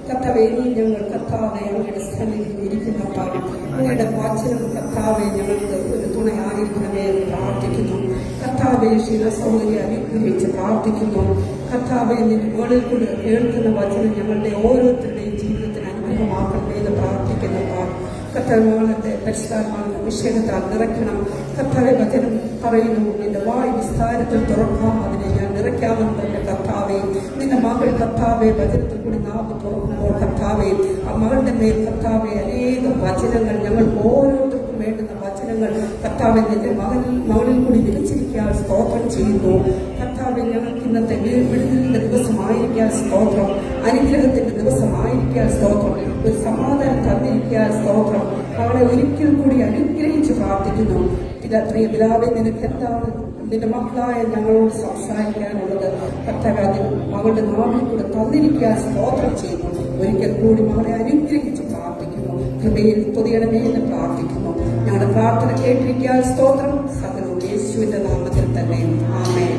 കർത്താവേ, ഞങ്ങൾ കർത്താവെ അങ്ങയുടെ സന്നിധിയിൽ ഇരിക്കുന്നപ്പ, അങ്ങയുടെ വാചനം കർത്താവെ ഞങ്ങൾക്ക് ഒരു തുണയായിരിക്കണമേ എന്ന് പ്രാർത്ഥിക്കുന്നു. കർത്താവെ, ശീലസൗകര്യം അനുഗ്രഹിച്ച് പ്രാർത്ഥിക്കുന്നു. കർത്താവെ, നിന്റെ മുകളിൽ കൂടെ കേൾക്കുന്ന വചനം ഞങ്ങളുടെ ഓരോരുത്തരുടെയും ജീവിതത്തിന് അനുഗ്രഹമാക്കണമേ എന്ന് പ്രാർത്ഥിക്കുന്നപ്പ. കർത്താവിന്റെ പരിശുദ്ധാത്മാവിന്റെ അഭിഷേകത്താൽ നിറയ്ക്കണം. കർത്താവെ, വചനം പറയുന്നു, നിന്റെ വായ് വിസ്താരത്തിൽ തുറക്കാം, അതിനെ ഞാൻ നിറയ്ക്കാമെന്ന് പറഞ്ഞ കർത്താവെ, നിന്റെ മകൾ കർത്താവെ വചനത്തിൽ കൂടി നാവ് തുറക്കുമ്പോൾ കർത്താവെ, ആ മകളുടെ മേൽ കർത്താവെ അനേകം വചനങ്ങൾ, ഞങ്ങൾ ഓരോരുത്തർക്കും വേണ്ടുന്ന വചനങ്ങൾ കർത്താവെ നിന്റെ മകളിൽ കൂടി വിളിച്ചിരിക്കാൻ സ്തോത്രം ചെയ്യുന്നു. കർത്താവെ, ഞങ്ങൾക്ക് ഇന്നത്തെ വിടുതലിന്റെ ദിവസമായിരിക്കാൻ സ്തോത്രം, അനുഗ്രഹത്തിന്റെ ദിവസമായിരിക്കാൻ സ്തോത്രം, ഒരു സമാധാനം തന്നിരിക്കാൻ സ്തോത്രം. അവളെ ഒരിക്കൽ കൂടി അനുഗ്രഹിച്ച് പ്രാർത്ഥിക്കുന്നു. പ്രിയ പിതാവെ, നിനക്ക് എന്താണ് നിന്റെ മക്കളായ ഞങ്ങളോട് സംസാരിക്കാനുള്ളത്? കർത്താവേ, മകളുടെ നാവിൽ കൂടെ തന്നിരിക്കാൻ സ്തോത്രം ചെയ്യുന്നു. ഒരിക്കൽ കൂടി മകളെ അനുഗ്രഹിച്ച് പ്രാർത്ഥിക്കുന്നു. കൃപയിൽ പൊതിയണമേ എന്ന് പ്രാർത്ഥിക്കുന്നു. ഞങ്ങളുടെ പ്രാർത്ഥന കേട്ടിരിക്കാൻ സ്തോത്രം. സകലവും യേശുവിന്റെ നാമത്തിൽ തന്നെ. ആമേൻ.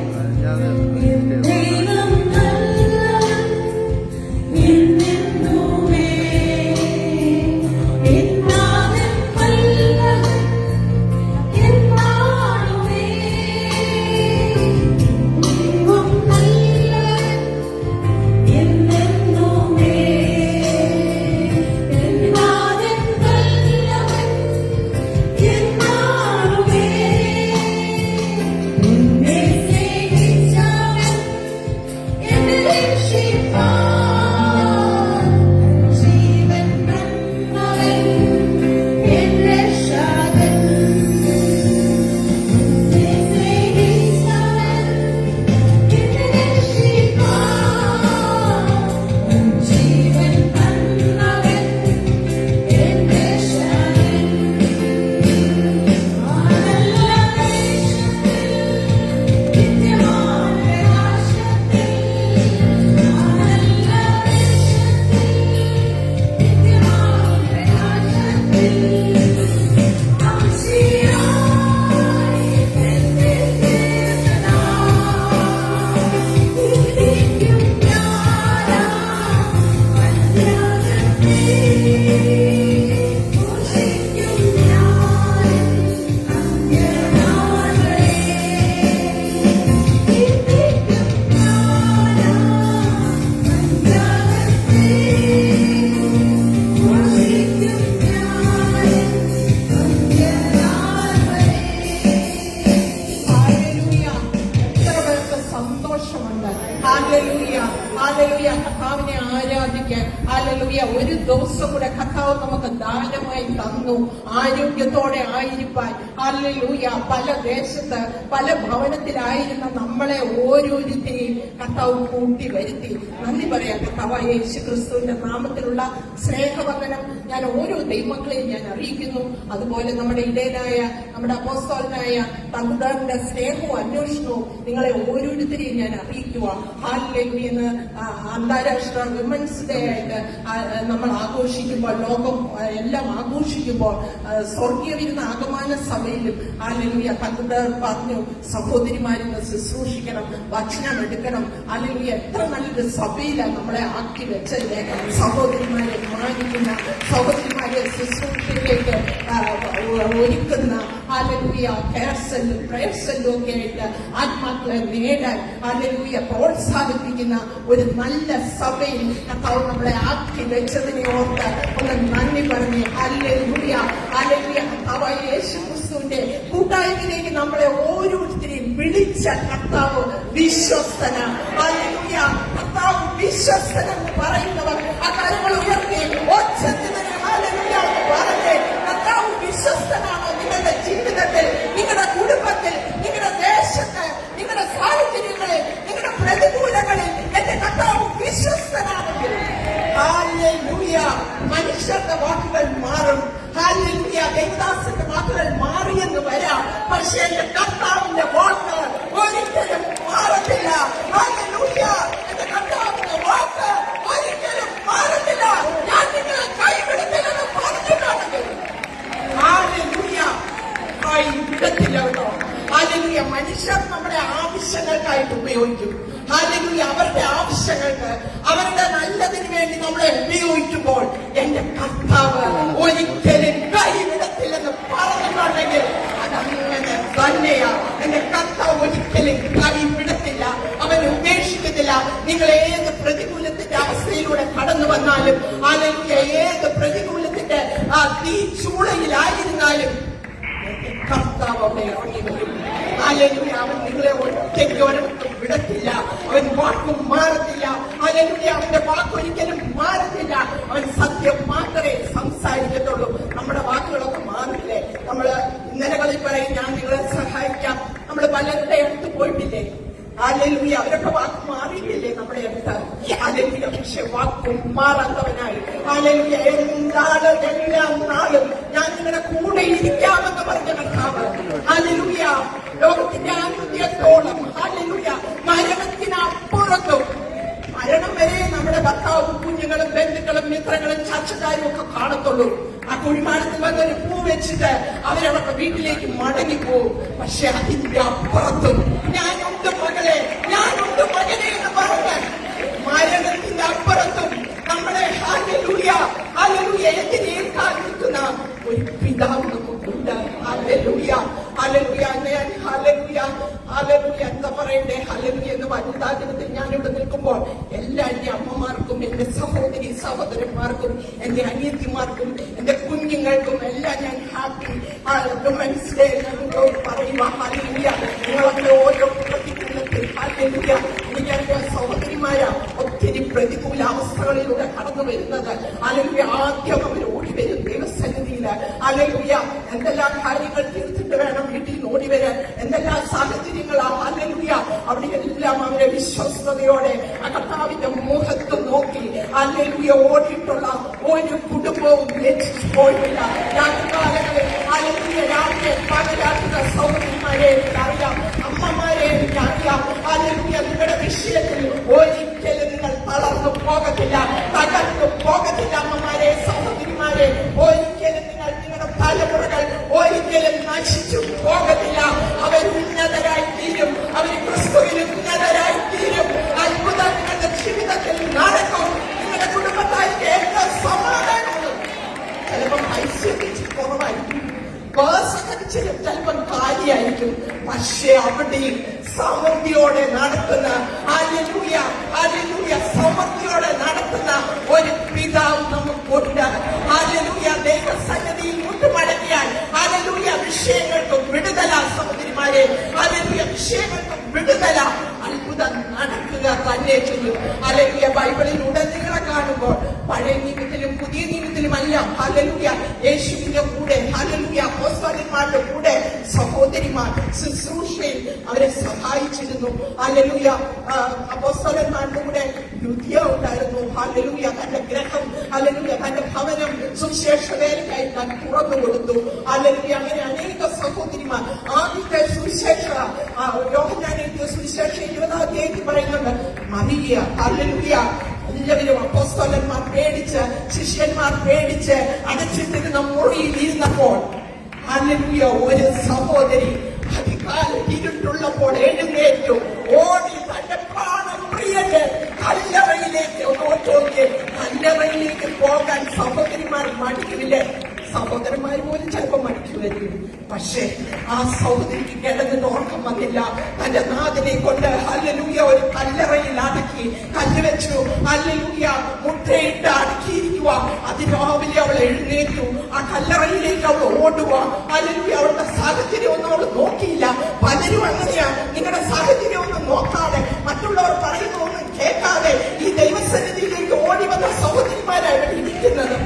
കർത്താവിനെ ആരാധിക്കാൻ ഒരു ദിവസം കൂടെ കർത്താവ് നമുക്ക് ദാനമായി തന്നു, ആരോഗ്യത്തോടെ ആയിരിക്കാൻ. പല ദേശത്ത് പല ഭവനത്തിലായിരുന്ന നമ്മളെ ഓരോരുത്തരെയും കർത്താവ് കൂട്ടി വരുത്തി. നന്ദി പറയാം കർത്താവായ യേശു ക്രിസ്തുവിന്റെ നാമത്തിലുള്ള സ്നേഹവന്ദനം ഞാൻ ഓരോ ദൈവങ്ങളെയും ഞാൻ അറിയിക്കുന്നു. അതുപോലെ നമ്മുടെ ഇടയനായ നമ്മുടെ അപ്പോസ്തലനായ തമ്പുരാന്റെ സ്നേഹവും അന്വേഷണവും നിങ്ങളെ ഓരോരുത്തരെയും ഞാൻ അറിയിക്കുക. ഹാലലൂയ. അന്താരാഷ്ട്ര വിമൻസ് ഡേ ആയിട്ട് നമ്മൾ ആഘോഷിക്കുമ്പോൾ, ലോകം എല്ലാം ആഘോഷിക്കുമ്പോൾ, സ്വർഗീയ വിരുന്ന ആഗമന സഭയിലും ഹാലലൂയ തമ്പുരാൻ പറഞ്ഞു, സഹോദരിമാരിന്ന് ശുശ്രൂഷിക്കണം, ഭക്ഷണം എടുക്കണം. ഹാലലൂയ, എത്ര നല്ലൊരു സഭയിലാണ് നമ്മളെ ആക്കി വെച്ചതിനെ. സഹോദരിമാരെ മാനിക്കുന്ന, സഹോദരിമാരെ ശുശ്രൂഷയിലേക്ക് ഒരുക്കുന്ന ഹാലലൂയ കെയർ സെല്ലും പ്രയർ സെല്ലും ഒക്കെ ആയിട്ട് ആത്മാക്കളെ നേടാൻ ഹാലലൂയ പ്രോത്സാഹിപ്പിക്കുന്ന ഒരു നല്ല സഭയിൽ കർത്താവ് നമ്മളെ ആക്കി വെച്ചതിനെ ഓർത്ത് ഒന്ന് നന്ദി പറഞ്ഞ് ഹല്ലേലൂയ ഹല്ലേലൂയ. കർത്താവായ യേശു ക്രിസ്തുവിന്റെ കൂട്ടായ്മയിലേക്ക് നമ്മളെ ഓരോരുത്തരെയും വിളിച്ച കർത്താവ് വിശ്വസ്തന. ഹല്ലേലൂയ. കർത്താവ് വിശ്വസ്തനെന്ന് പറയുന്നവർ ആ കരങ്ങൾ ഉയർത്തി ഒച്ചത്തിൽ ഹല്ലേലൂയ പറഞ്ഞ് കർത്താവ് വിശ്വസ്തനാണോ നിങ്ങളുടെ ജീവിതത്തിൽ, നിങ്ങളുടെ കുടുംബത്തിൽ, നിങ്ങളുടെ ദേശത്ത്, നിങ്ങളുടെ സാഹചര്യങ്ങളിൽ, നിങ്ങളുടെ പ്രതികൂലങ്ങളിൽ എന്റെ കർത്താവ് വിശ്വസ്തനാണ്. ദൈവദാസന്റെ വാക്കുകൾ മാറും. ഹല്ലേലൂയ. ദൈവദാസന്റെ വാക്കുകൾ മാറിയെന്ന് വരാം, പക്ഷേ എന്റെ കർത്താവിന്റെ വാക്ക് ഒരിക്കലും മാറത്തില്ല. ഹല്ലേലൂയ. എന്റെ കർത്താവിന്റെ വാക്ക് ഒരിക്കലും മാറത്തില്ല. ഞാൻ നിങ്ങളെ കൈവിടത്തില്ലെന്ന് പറഞ്ഞിട്ടുണ്ടെങ്കിൽ ഹല്ലേലൂയ കൈവിടത്തില്ല കേട്ടോ. ഹല്ലേലൂയ. മനുഷ്യർ നമ്മുടെ ആവശ്യങ്ങൾക്കായിട്ട് ഉപയോഗിക്കും. ഹല്ലേലൂയ. അവരുടെ ആവശ്യങ്ങൾക്ക്, അവരുടെ നല്ലതിന് വേണ്ടി നമ്മളെ ഉപയോഗിക്കുമ്പോൾ എന്റെ കർത്താവ് ഒരിക്കലും കൈവിടത്തില്ലെന്ന് പറഞ്ഞിട്ടുണ്ടെങ്കിൽ അതങ്ങനെ തന്നെയാ. എന്റെ കർത്താവ് ഒരിക്കലും കൈവിടത്തില്ല, അവൻ ഉപേക്ഷിക്കത്തില്ല. നിങ്ങൾ ഏത് പ്രതികൂലത്തിന്റെ അവസ്ഥയിലൂടെ കടന്നു വന്നാലും, അല്ലെങ്കിൽ ഏത് പ്രതികൂലത്തിന്റെ ആ തീ ചൂളയിലായിരുന്നാലും കർത്താവ് അവിടെ ഇറങ്ങി വരും. ഹല്ലേലൂയ. അവൻ നിങ്ങളെ ഒറ്റയ്ക്ക് ഒരിടത്തും വിടത്തില്ല. അവൻ വാക്കും മാറത്തില്ല. ഹല്ലേലൂയ. അവന്റെ വാക്കൊരിക്കലും മാറത്തില്ല. അവൻ സത്യം മാത്രമേ സംസാരിക്കത്തുള്ളൂ. നമ്മുടെ വാക്കുകളൊക്കെ മാറില്ലേ? നമ്മള് ഇന്നലകളിൽ പറയും ഞാൻ നിങ്ങളെ സഹായിക്കാം. നമ്മള് പലരുടെ അടുത്ത് പോയിട്ടില്ലേ? ഹല്ലേലൂയ. അവരൊക്കെ വാക്ക് മാറിയിട്ടില്ലേ നമ്മുടെ അടുത്ത്? ഹല്ലേലൂയ. പക്ഷെ വാക്കും മാറാത്തവനായി ഹല്ലേലൂയ എല്ലാ നാളും ഞാൻ നിങ്ങളുടെ കൂടെ ഇരിക്കാമെന്ന് പറഞ്ഞ കർത്താവ് ഹല്ലേലൂയ. ലോകത്തിന്റെ ആരോഗ്യത്തോളം ഹല്ലേലൂയ മരണത്തിനപ്പുറത്തും, മരണം വരെ നമ്മുടെ ഭർത്താവും കുഞ്ഞുങ്ങളും ബന്ധുക്കളും മിത്രങ്ങളും ചർച്ചക്കാരും ഒക്കെ കാണത്തുള്ളൂ. ആ കുഴിമാടത്തിൽ വന്നൊരു പൂ വെച്ചിട്ട് അവരവരുടെ വീട്ടിലേക്ക് മടങ്ങിപ്പോവും. പക്ഷെ അതിന്റെ അപ്പുറത്തും ഞാനുണ്ട് മകളെ, ഞാനുണ്ട് മകനെ എന്ന് പറഞ്ഞ് മരണത്തിന്റെ അപ്പുറത്തും നമ്മളെ ഹല്ലേലൂയ ഹല്ലേലൂയ എതിരേൽക്കാൻ നിൽക്കുന്ന ഒരു പിതാവ് നമുക്കുണ്ട്. Hallelujah hallelujah. Hallelujah hallelujah. എന്താ പറയണ്ടേ? ഹല്ലേലൂയ എന്ന് വനിതാദിനത്തിൽ ഞാനിവിടെ നിൽക്കുമ്പോൾ എല്ലാ എന്റെ അമ്മമാർക്കും, എന്റെ സഹോദരി സഹോദരന്മാർക്കും, എന്റെ അനിയത്തിമാർക്കും, എന്റെ കുഞ്ഞുങ്ങൾക്കും എല്ലാം ഞാൻ ഹാപ്പി വിമൻസ് ഡേ പറയുക. ഹല്ലേലൂയ. നിങ്ങളൊക്കെ ഓരോ പ്രതികൂലത്തിൽ ഹല്ലേലൂയ. എനിക്കെന്റെ സഹോദരിമാരാ ഒത്തിരി പ്രതികൂല അവസ്ഥകളിലൂടെ കടന്നു വരുന്നത്. ഹല്ലേലൂയ. ആദ്യം അവർ ഓടി വരും ദൈവസന്നിധിയില്. ഹല്ലേലൂയ. എന്തെല്ലാം കാര്യങ്ങൾ തീർത്തിട്ട് വേണം വീട്ടിൽ നിന്ന് ഓടി വരാൻ, എന്തെല്ലാം സാഹചര്യങ്ങളാ. ഹല്ലേലൂയ. അവിടെയെല്ലാം അവരെ വിശ്വസ്തയോടെ ആ കർത്താവിന്റെ മുഖത്ത് നോക്കി ഹല്ലേലൂയ ഓടിയിട്ടുള്ള ഒരു കുടുംബവും ലജ്ജിച്ചു പോയിട്ടില്ല. രാത്രികാലങ്ങളിൽ ഹല്ലേലൂയ രാവിലെ പകരാട്ടുന്ന സഹോദരിമാരെ എനിക്കറിയാം, അമ്മമാരെ എനിക്കറിയാം. ഹല്ലേലൂയ. നിങ്ങളുടെ വിഷയത്തിൽ ഒരിക്കലും നിങ്ങൾ തളർന്നു പോകത്തില്ല, തകർന്നു പോകത്തില്ല. അമ്മമാരെ സഹോദരിമാരെ ഒരിക്കലും നിങ്ങളുടെ തലമുറകൾ ഒരിക്കലും നശിച്ചു പോകത്തില്ല. അവർ ഉന്നതരായി തീരും, അവർ ക്രിസ്തുവിൽ ഉന്നതരായി തീരും. അത്ഭുതം നിങ്ങളുടെ ജീവിതത്തിൽ നടക്കും. നിങ്ങളുടെ കുടുംബത്താർക്ക് ഏറ്റവും സമാധാനമുള്ളൂ. ചിലപ്പോൾ ഐശ്വര്യം കുറവായിരിക്കും, ചിലപ്പം കാര്യമായിരിക്കും, പക്ഷെ അവിടെയും സമൃദ്ധിയോടെ നടത്തുന്ന ഹല്ലേലൂയ ഹല്ലേലൂയ സമൃദ്ധിയോടെ നടത്തുന്ന ഒരു പിതാവ് നമുക്കുണ്ട്. ഹല്ലേലൂയ. ദൈവസന്നിധിയിൽ മുട്ടുമടങ്ങിയാൽ ഹല്ലേലൂയ വിഷയങ്ങൾക്കും വിടുതല. സഹോദരിമാരെ ഹല്ലേലൂയ വിഷയങ്ങൾക്കും വിടുതല. അത്ഭുതം നടക്കുക തന്നെ ചെയ്യും. ഹല്ലേലൂയ. ബൈബിളിൽ ഉടനീളം കാണുമ്പോൾ പഴയ നിയമത്തിലും പുതിയ നിയമത്തിലും എല്ലാം ഹല്ലേലൂയ യേശുവിന്റെ കൂടെ ഹല്ലേലൂയ അപ്പോസ്തലന്മാരുടെ കൂടെ സഹോദരിമാർ ശുശ്രൂഷയിൽ അവരെ സഹായിച്ചിരുന്നു. ഹല്ലേലൂയ. അപ്പോസ്തലന്മാരുടെ കൂടെ ലുദിയ ഉണ്ടായിരുന്നു. ഹല്ലേലൂയ. തന്റെ ഗ്രഹം ഹല്ലേലൂയ തന്റെ ഭവനം സുവിശേഷ വേലയ്ക്കായി താൻ തുറന്നു കൊടുത്തു. ഹല്ലേലൂയ. അങ്ങനെ അനേക സഹോദരിമാർ ആദ്യത്തെ സുവിശേഷ യോഹന്നാൻ എഴുതിയ സുവിശേഷ 20-ാം അധ്യായത്തിൽ പറയുന്നുണ്ട് മറിയ. ഹല്ലേലൂയ. എല്ലാവരും അപ്പോസ്തലന്മാർ പേടിച്ച്, ശിഷ്യന്മാർ പേടിച്ച് അടച്ചിട്ടിരുന്ന മുറിയിൽ ഇരുന്നപ്പോൾ ഹല്ലേലൂയ ഒരു സഹോദരി അധികാലം ഇരുട്ടുള്ളപ്പോൾ എഴുന്നേറ്റു ഓടി തന്റെ പ്രാണപ്രിയന്റെ കല്ലറയിലേക്ക് നോക്കി. കല്ലറയിലേക്ക് പോകാൻ സഹോദരിമാർ മടിക്കില്ലേ? സഹോദരന്മാർ പോലും ചിലപ്പോൾ മടിക്കുമായിരിക്കും. പക്ഷേ ആ സഹോദരിക്ക് കിടന്നിട്ട് ഉറക്കം വന്നില്ല. തന്റെ നാഥനെ കൊണ്ട് ഹല്ലേലൂയ ഒരു കല്ലറയിൽ അടക്കി, കല്ല് വെച്ചു. ഹല്ലേലൂയ. മുട്ടയിട്ട് അടക്കിയിരിക്കുക. അതിരാവിലെ അവൾ എഴുന്നേറ്റു. ആ കല്ലറയിലേക്ക് അവൾ ഓടുക. ഹല്ലേലൂയ. അവളുടെ സാഹചര്യം ഒന്നും അവൾ നോക്കിയില്ല. പലരും അങ്ങനെയാ. നിങ്ങളുടെ സാഹചര്യം ഒന്നും നോക്കാതെ, മറ്റുള്ളവർ പറയുന്നൊന്നും കേൾക്കാതെ ഈ ദൈവസന്നിധിയിലേക്ക് ഓടി വന്ന സഹോദരിമാരാണ് ഇരിക്കുന്നത്.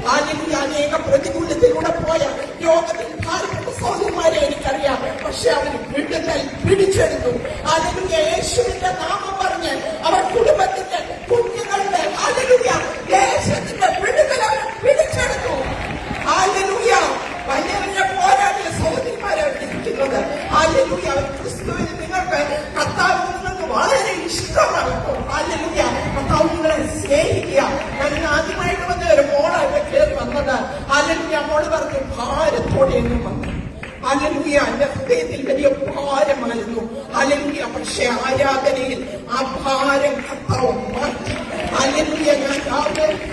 ഹല്ലേലൂയ. അനേക പ്രതികൂലത്തിലൂടെ പോയ യോഗത്തിൽ ഭാരപ്പെട്ട സഹോദരിമാരെ എനിക്കറിയാം. പക്ഷെ അവർ വിടുതൽ പിടിച്ചെടുത്തു. ഹല്ലേലൂയ. യേശുവിന്റെ നാമം പറഞ്ഞ് അവർ കുടുംബത്തിന്റെ, കുഞ്ഞുങ്ങളുടെ ഹല്ലേലൂയ ദേശത്തിന്റെ വിടുതൽ അവർ പിടിച്ചെടുത്തു. ഹല്ലേലൂയ, എന്റെ ഹൃദയത്തിൽ വലിയ ഭാരമായിരുന്നു. ഹല്ലേലൂയ, പക്ഷെ ആരാധനയിൽ ആ ഭാരം കർത്താവ് മാറ്റി. ഹല്ലേലൂയ, ഞാൻ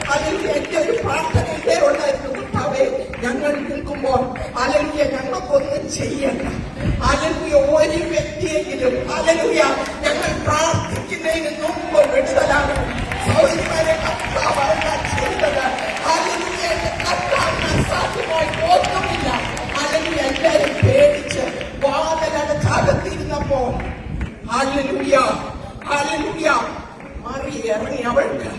ഹല്ലേലൂയ എന്റെ ഒരു പ്രാർത്ഥന ഇതേ ഉണ്ടായിരുന്നു. കർത്താവേ, ഞങ്ങൾ നിൽക്കുമ്പോൾ ഹല്ലേലൂയ ഞങ്ങൾക്കൊന്നും ചെയ്യണ്ട. ഹല്ലേലൂയ, ഒരു വ്യക്തിയെങ്കിലും ഹല്ലേലൂയ ഞങ്ങൾ പ്രാർത്ഥിക്കുന്നതിന് മുമ്പ് വിടുതലാണ്. സൗന്ദര്യമാരെ കർത്താവ് ചെയ്തത് ഹല്ലേലൂയ എന്റെ കർത്താവിന് അസാധ്യമായി ഒന്നുമില്ല. ഹല്ലേലൂയ, എല്ലാവരും പേടിച്ച് വാതിലടച്ചകത്തിരുന്നപ്പോൾ ഹല്ലേലൂയ ഹല്ലേലൂയ മാറി ഇറങ്ങി അവൾക്ക്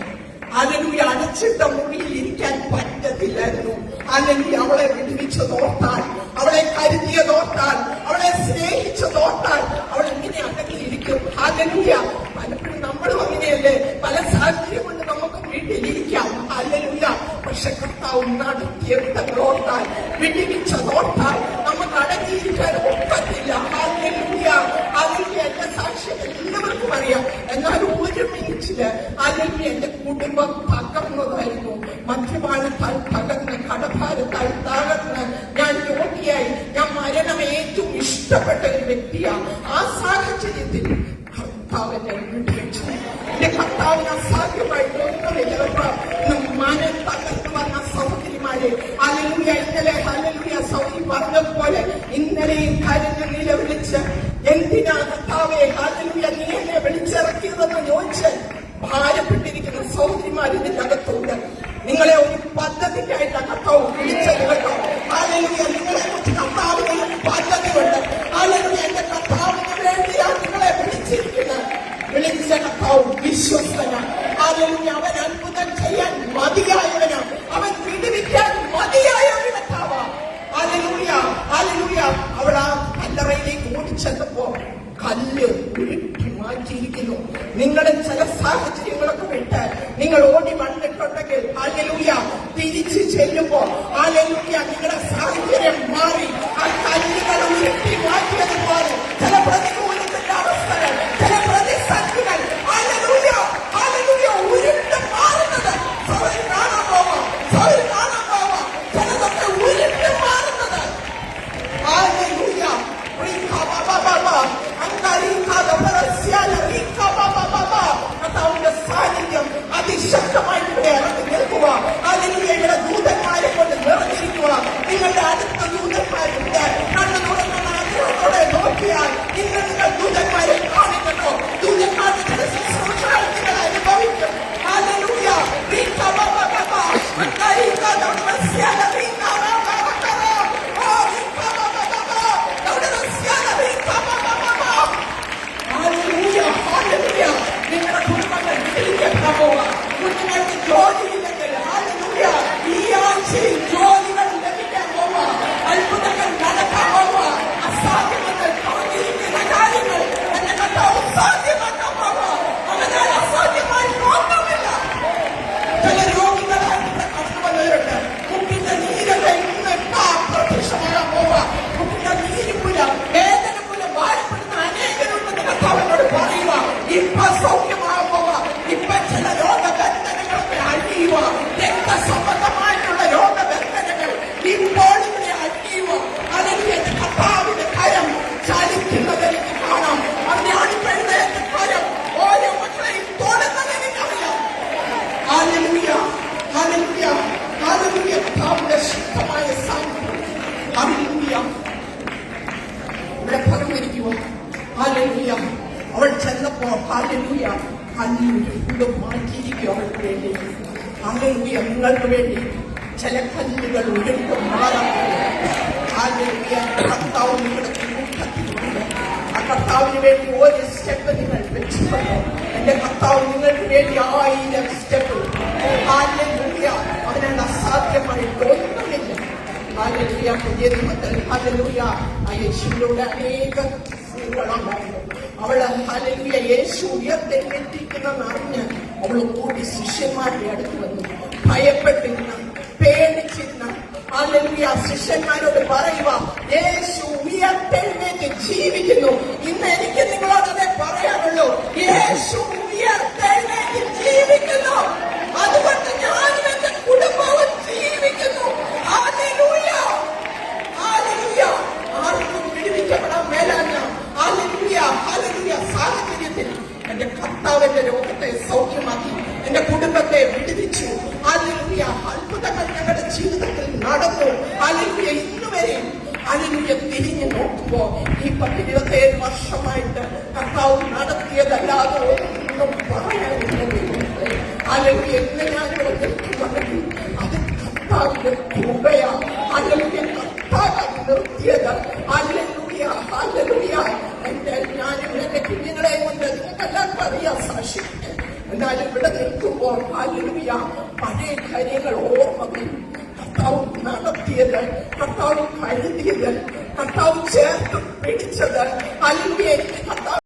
ഹല്ലേലൂയ അടച്ചിട്ട മുറിയിൽ ഇരിക്കാൻ പറ്റത്തില്ലായിരുന്നു. ഹല്ലേലൂയ, അവളെ വിടുവിച്ചതോർത്താൽ, അവളെ കരുതിയതോർത്താൽ, അവളെ സ്നേഹിച്ചതോർത്താൽ അവൾ ഇങ്ങനെ അകത്തിരിക്കും. ഹല്ലേലൂയ, പലപ്പോഴും നമ്മളും അങ്ങനെയല്ലേ, പല സാഹചര്യം കൊണ്ട് നമുക്ക് വീട്ടിലിരിക്കാം. ഹല്ലേലൂയ, പക്ഷെ കർത്താവ് നടത്തിയതോർത്താൽ, വിടുവിച്ചതോർത്താൽ നമുക്ക് അടങ്ങിയിരിക്കാൻ ഒക്കത്തില്ല. ഹല്ലേലൂയ ഹല്ലേലൂയ, എന്റെ സാക്ഷ്യം എല്ലാവർക്കും അറിയാം. എന്നാൽ ഒരു മിനിറ്റില് ഹല്ലേലൂയ എന്റെ കുടുംബം തകർന്നതായിരുന്നു. മദ്യപാനത്താൽ തകർന്ന്, കടഭാരത്താൽ തകർന്ന് ഞാൻ രോഗിയായി, ഞാൻ മരണം ഏറ്റവും ഇഷ്ടപ്പെട്ട ഒരു വ്യക്തിയാണ്. ആ സാഹചര്യത്തിൽ കർത്താവിനെ വിടുവിച്ചു. എന്റെ കർത്താവിന് അസാധ്യമായിട്ട് ഒന്നുമില്ല. മനം തകർന്നു വന്ന സഹോദരിമാരെ ഹല്ലേലൂയ, ഇന്നലെ ഹല്ലേലൂയ സൗദി പറഞ്ഞതുപോലെ ഇന്നലെയും കരഞ്ഞ് നിലവിളിച്ച്, എന്തിനാ കർത്താവേ ഹല്ലേലൂയ നീ എന്നെ വിളിച്ചിറക്കിയതെന്ന് ചോദിച്ച് ഭാരപ്പെട്ടിരിക്കുന്ന സഹോദരിമാർ ഇതിന്റെ അകത്തുണ്ട്. നിങ്ങളെ ഒരു പദ്ധതിക്കായിട്ട് കർത്താവ് വിളിച്ചത് കേട്ടോ. ഹല്ലേലൂയ, നിങ്ങളെ കുറിച്ച് കർത്താവിന് ഒരു പദ്ധതിയുണ്ട്. ഹല്ലേലൂയ, എന്റെ കർത്താവിന് വേണ്ടിയാണ് നിങ്ങളെ വിളിച്ചിരിക്കുന്നത്. വിളിച്ച കർത്താവ് വിശ്വസ്തനാണ്. ഹല്ലേലൂയ, അവൻ അത്ഭുതം ചെയ്യാൻ മതിയായവനാണ്. അവൻ വിടുവിക്കാൻ മതിയായ ഒരു കർത്താവാണ്. ഹല്ലേലൂയ ഹല്ലേലൂയ, അവൾ ആ കല്ലറയിലേക്ക് ഓടിച്ചെന്നപ്പോ കല്ല് ഉരുട്ടി മാറ്റിയിരിക്കുന്നു. നിങ്ങളുടെ ചില സാഹചര്യങ്ങളൊക്കെ വിട്ട് നിങ്ങൾ ഓടി വന്നിട്ടുണ്ടെങ്കിൽ ഹല്ലേലൂയ തിരിച്ചു ചെല്ലുമ്പോ ഹല്ലേലൂയ നിങ്ങളുടെ സാഹചര്യം മാറി ആ കല്ലുകൾ ഉരുട്ടി മാറ്റിയതുപോലെ ചില പ്രതികൂലത്തിന്റെ അവസ്ഥകൾ, ചില പ്രതിസന്ധികൾ ഹല്ലേലൂയ ഹല്ലേലൂയ ഉരുട്ട് മാറുന്നത് സൗരി കാണാൻ പോവാം. ചിലതൊക്കെ ഉരുട്ട് മാറുന്നത് ഹല്ലേലൂയ. കർത്താവിന്റെ സാന്നിധ്യം അതിശക്തമായിട്ട് ഇവിടെ ഇറങ്ങി നിൽക്കുക. ഹല്ലേലൂയയുടെ ദൂതന്മാരെ കൊണ്ട് നിറഞ്ഞിരിക്കുക. നിങ്ങളുടെ അടുത്ത ദൂതന്മാരുണ്ട്. കണ്ണു തുറന്ന ആഗ്രഹത്തോടെ നോക്കിയാൽ നിങ്ങൾ ദൂതന്മാരെ കാണിക്കട്ടോ. ദൂതന്മാരുടെ ചില ശുശ്രൂഷകൾ നിങ്ങൾ അനുഭവിക്കും. ഹല്ലേലൂയ. നിങ്ങളുടെ കുടുംബങ്ങൾ വിജയിക്കാൻ പോവുക. കുഞ്ഞുങ്ങൾക്ക് ജോലിയില്ലെങ്കിൽ ഹല്ലേലൂയ ഈ ആഴ്ചയിൽ ജോലികൾ ലഭിക്കാൻ പോവുക. അത്ഭുതങ്ങൾ നടക്കാൻ പോവുക. അസാധ്യമെന്ന് തോന്നിയിരിക്കുന്ന കാര്യങ്ങൾ എന്റെ കർത്താവ് സാധ്യമാക്കാൻ പോവുക. അവനാൽ അസാധ്യമായി ഒന്നുമില്ല. ചില രോഗികളായിട്ട് കടന്നു വന്നവരുണ്ട്. കുട്ടിന്റെ നീരൊക്കെ ഇന്ന് പ്രത്യക്ഷമാകാൻ പോവുക. കുട്ടിന്റെ നീര് മൂലം, വേദന മൂലം ഭാരപ്പെടുന്ന അനേകരുണ്ടെന്ന് കർത്താവിനോട് പറയുക. ഇപ്പൊ സൗഖ്യമാകാൻ പോവുക. ഇപ്പൊ ചില രോഗബന്ധനങ്ങളൊക്കെ അഴിയുക. രക്തസംബന്ധമായിട്ടുള്ള രോഗബന്ധനങ്ങൾ ഇപ്പോൾ ഇവിടെ അഴിയുക. അല്ലെങ്കിൽ എന്റെ കർത്താവിന്റെ കരം ചലിക്കുന്നത് എനിക്ക് കാണാം. അതിനാണ് ഇപ്പോഴത്തെ എന്റെ കരം ഓരോ മക്കളെയും തൊടുന്നത് എനിക്കറിയാം. ഹല്ലേലൂയ ഹല്ലേലൂയ ഹല്ലേലൂയ, കർത്താവിന്റെ ശക്തമായ സാന്നിധ്യം. ഹല്ലേലൂയ ഇവിടെ പറഞ്ഞിരിക്കുക. ഹല്ലേലൂയ, അവൾ ചെന്നപ്പോ ഹല്ലേലൂയ കല്ല് മാറ്റിയിരിക്കും അവൾക്ക് വേണ്ടി. ഹല്ലേലൂയ, നിങ്ങൾക്ക് വേണ്ടി ചില കല്ലുകൾ ഉരുണ്ട് മാറാൻ. ഹല്ലേലൂയ, കർത്താവ് നിങ്ങളുടെ കൂട്ടത്തിലുണ്ട്. ആ കർത്താവിന് വേണ്ടി ഒരു സ്റ്റെപ്പ് നിങ്ങൾ വെച്ചിട്ടുണ്ടോ? എന്റെ കർത്താവ് നിങ്ങൾക്ക് വേണ്ടി 1000 സ്റ്റെപ്പ്. ഹല്ലേലൂയ, അതിനാണ് അസാധ്യമായി തോന്നുന്നില്ല. ഹല്ലേലൂയ, പുതിയ നിയമത്തിൽ ഹല്ലേലൂയ യേശുവിലൂടെ അനേക സ്ത്രീകളുണ്ടായിരുന്നു. അവള് ഹല്ലേലൂയ യേശു ഉയർത്തെഴുന്നേറ്റിരിക്കുന്നെന്ന് അറിഞ്ഞ് അവൾ കൂടി ശിഷ്യന്മാരുടെ അടുത്ത് വന്നു. ഭയപ്പെട്ടിരുന്ന, പേടിച്ചിരുന്ന ഹല്ലേലൂയ ശിഷ്യന്മാരോട് പറയുക, യേശു ഉയർത്തെഴുന്നേറ്റ് ജീവിക്കുന്നു. ഇന്ന് എനിക്ക് നിങ്ങളോട് പറയാനുള്ളൂ, യേശു ഉയർത്തെഴുന്നേറ്റ് ജീവിക്കുന്നു. അതുകൊണ്ട് ഞാനും എന്റെ കുടുംബവും ജീവിക്കുന്നു. Hallelujah hallelujah. 6 എന്റെ രോഗത്തെ സൗഖ്യമാക്കി, എന്റെ കുടുംബത്തെ വിടുവിച്ചു. ഹല്ലേലൂയ. അത്ഭുതങ്ങൾ ഞങ്ങളുടെ ജീവിതത്തിൽ നടന്നു. ഹല്ലേലൂയ. ഇന്നുവരെ ഹല്ലേലൂയ തിരിഞ്ഞു നോക്കുമ്പോ ഈ 10-27 വർഷമായിട്ട് കർത്താവ് നടത്തിയതല്ലാതെ ഒന്നും പറയാനില്ല. ഹല്ലേലൂയ. എന്ന് ഞാനിവിടെ നിൽക്കുന്നുണ്ടെങ്കിൽ അത് കർത്താവിന്റെ കൃപയാ. ഹല്ലേലൂയ. കർത്താവ് നിർത്തിയത്. ഹല്ലേലൂയ. ഹല്ലേലൂയ. ഞാനും എന്റെ കുഞ്ഞുങ്ങളെ കൊണ്ട് നിങ്ങൾക്കെല്ലാവർക്കും അറിയാൻ സാക്ഷിക്കാൻ. എന്നാലും ഇവിടെ നിൽക്കുമ്പോൾ ഹല്ലേലൂയ പഴയ കാര്യങ്ങൾ ഓർമ്മ വരും. കർത്താവ് നടത്തിയത്, കർത്താവ് കരുതിയത്, കർത്താവ് ചേർത്ത് പിടിച്ചത്. ഹല്ലേലൂയ. കർത്താവ്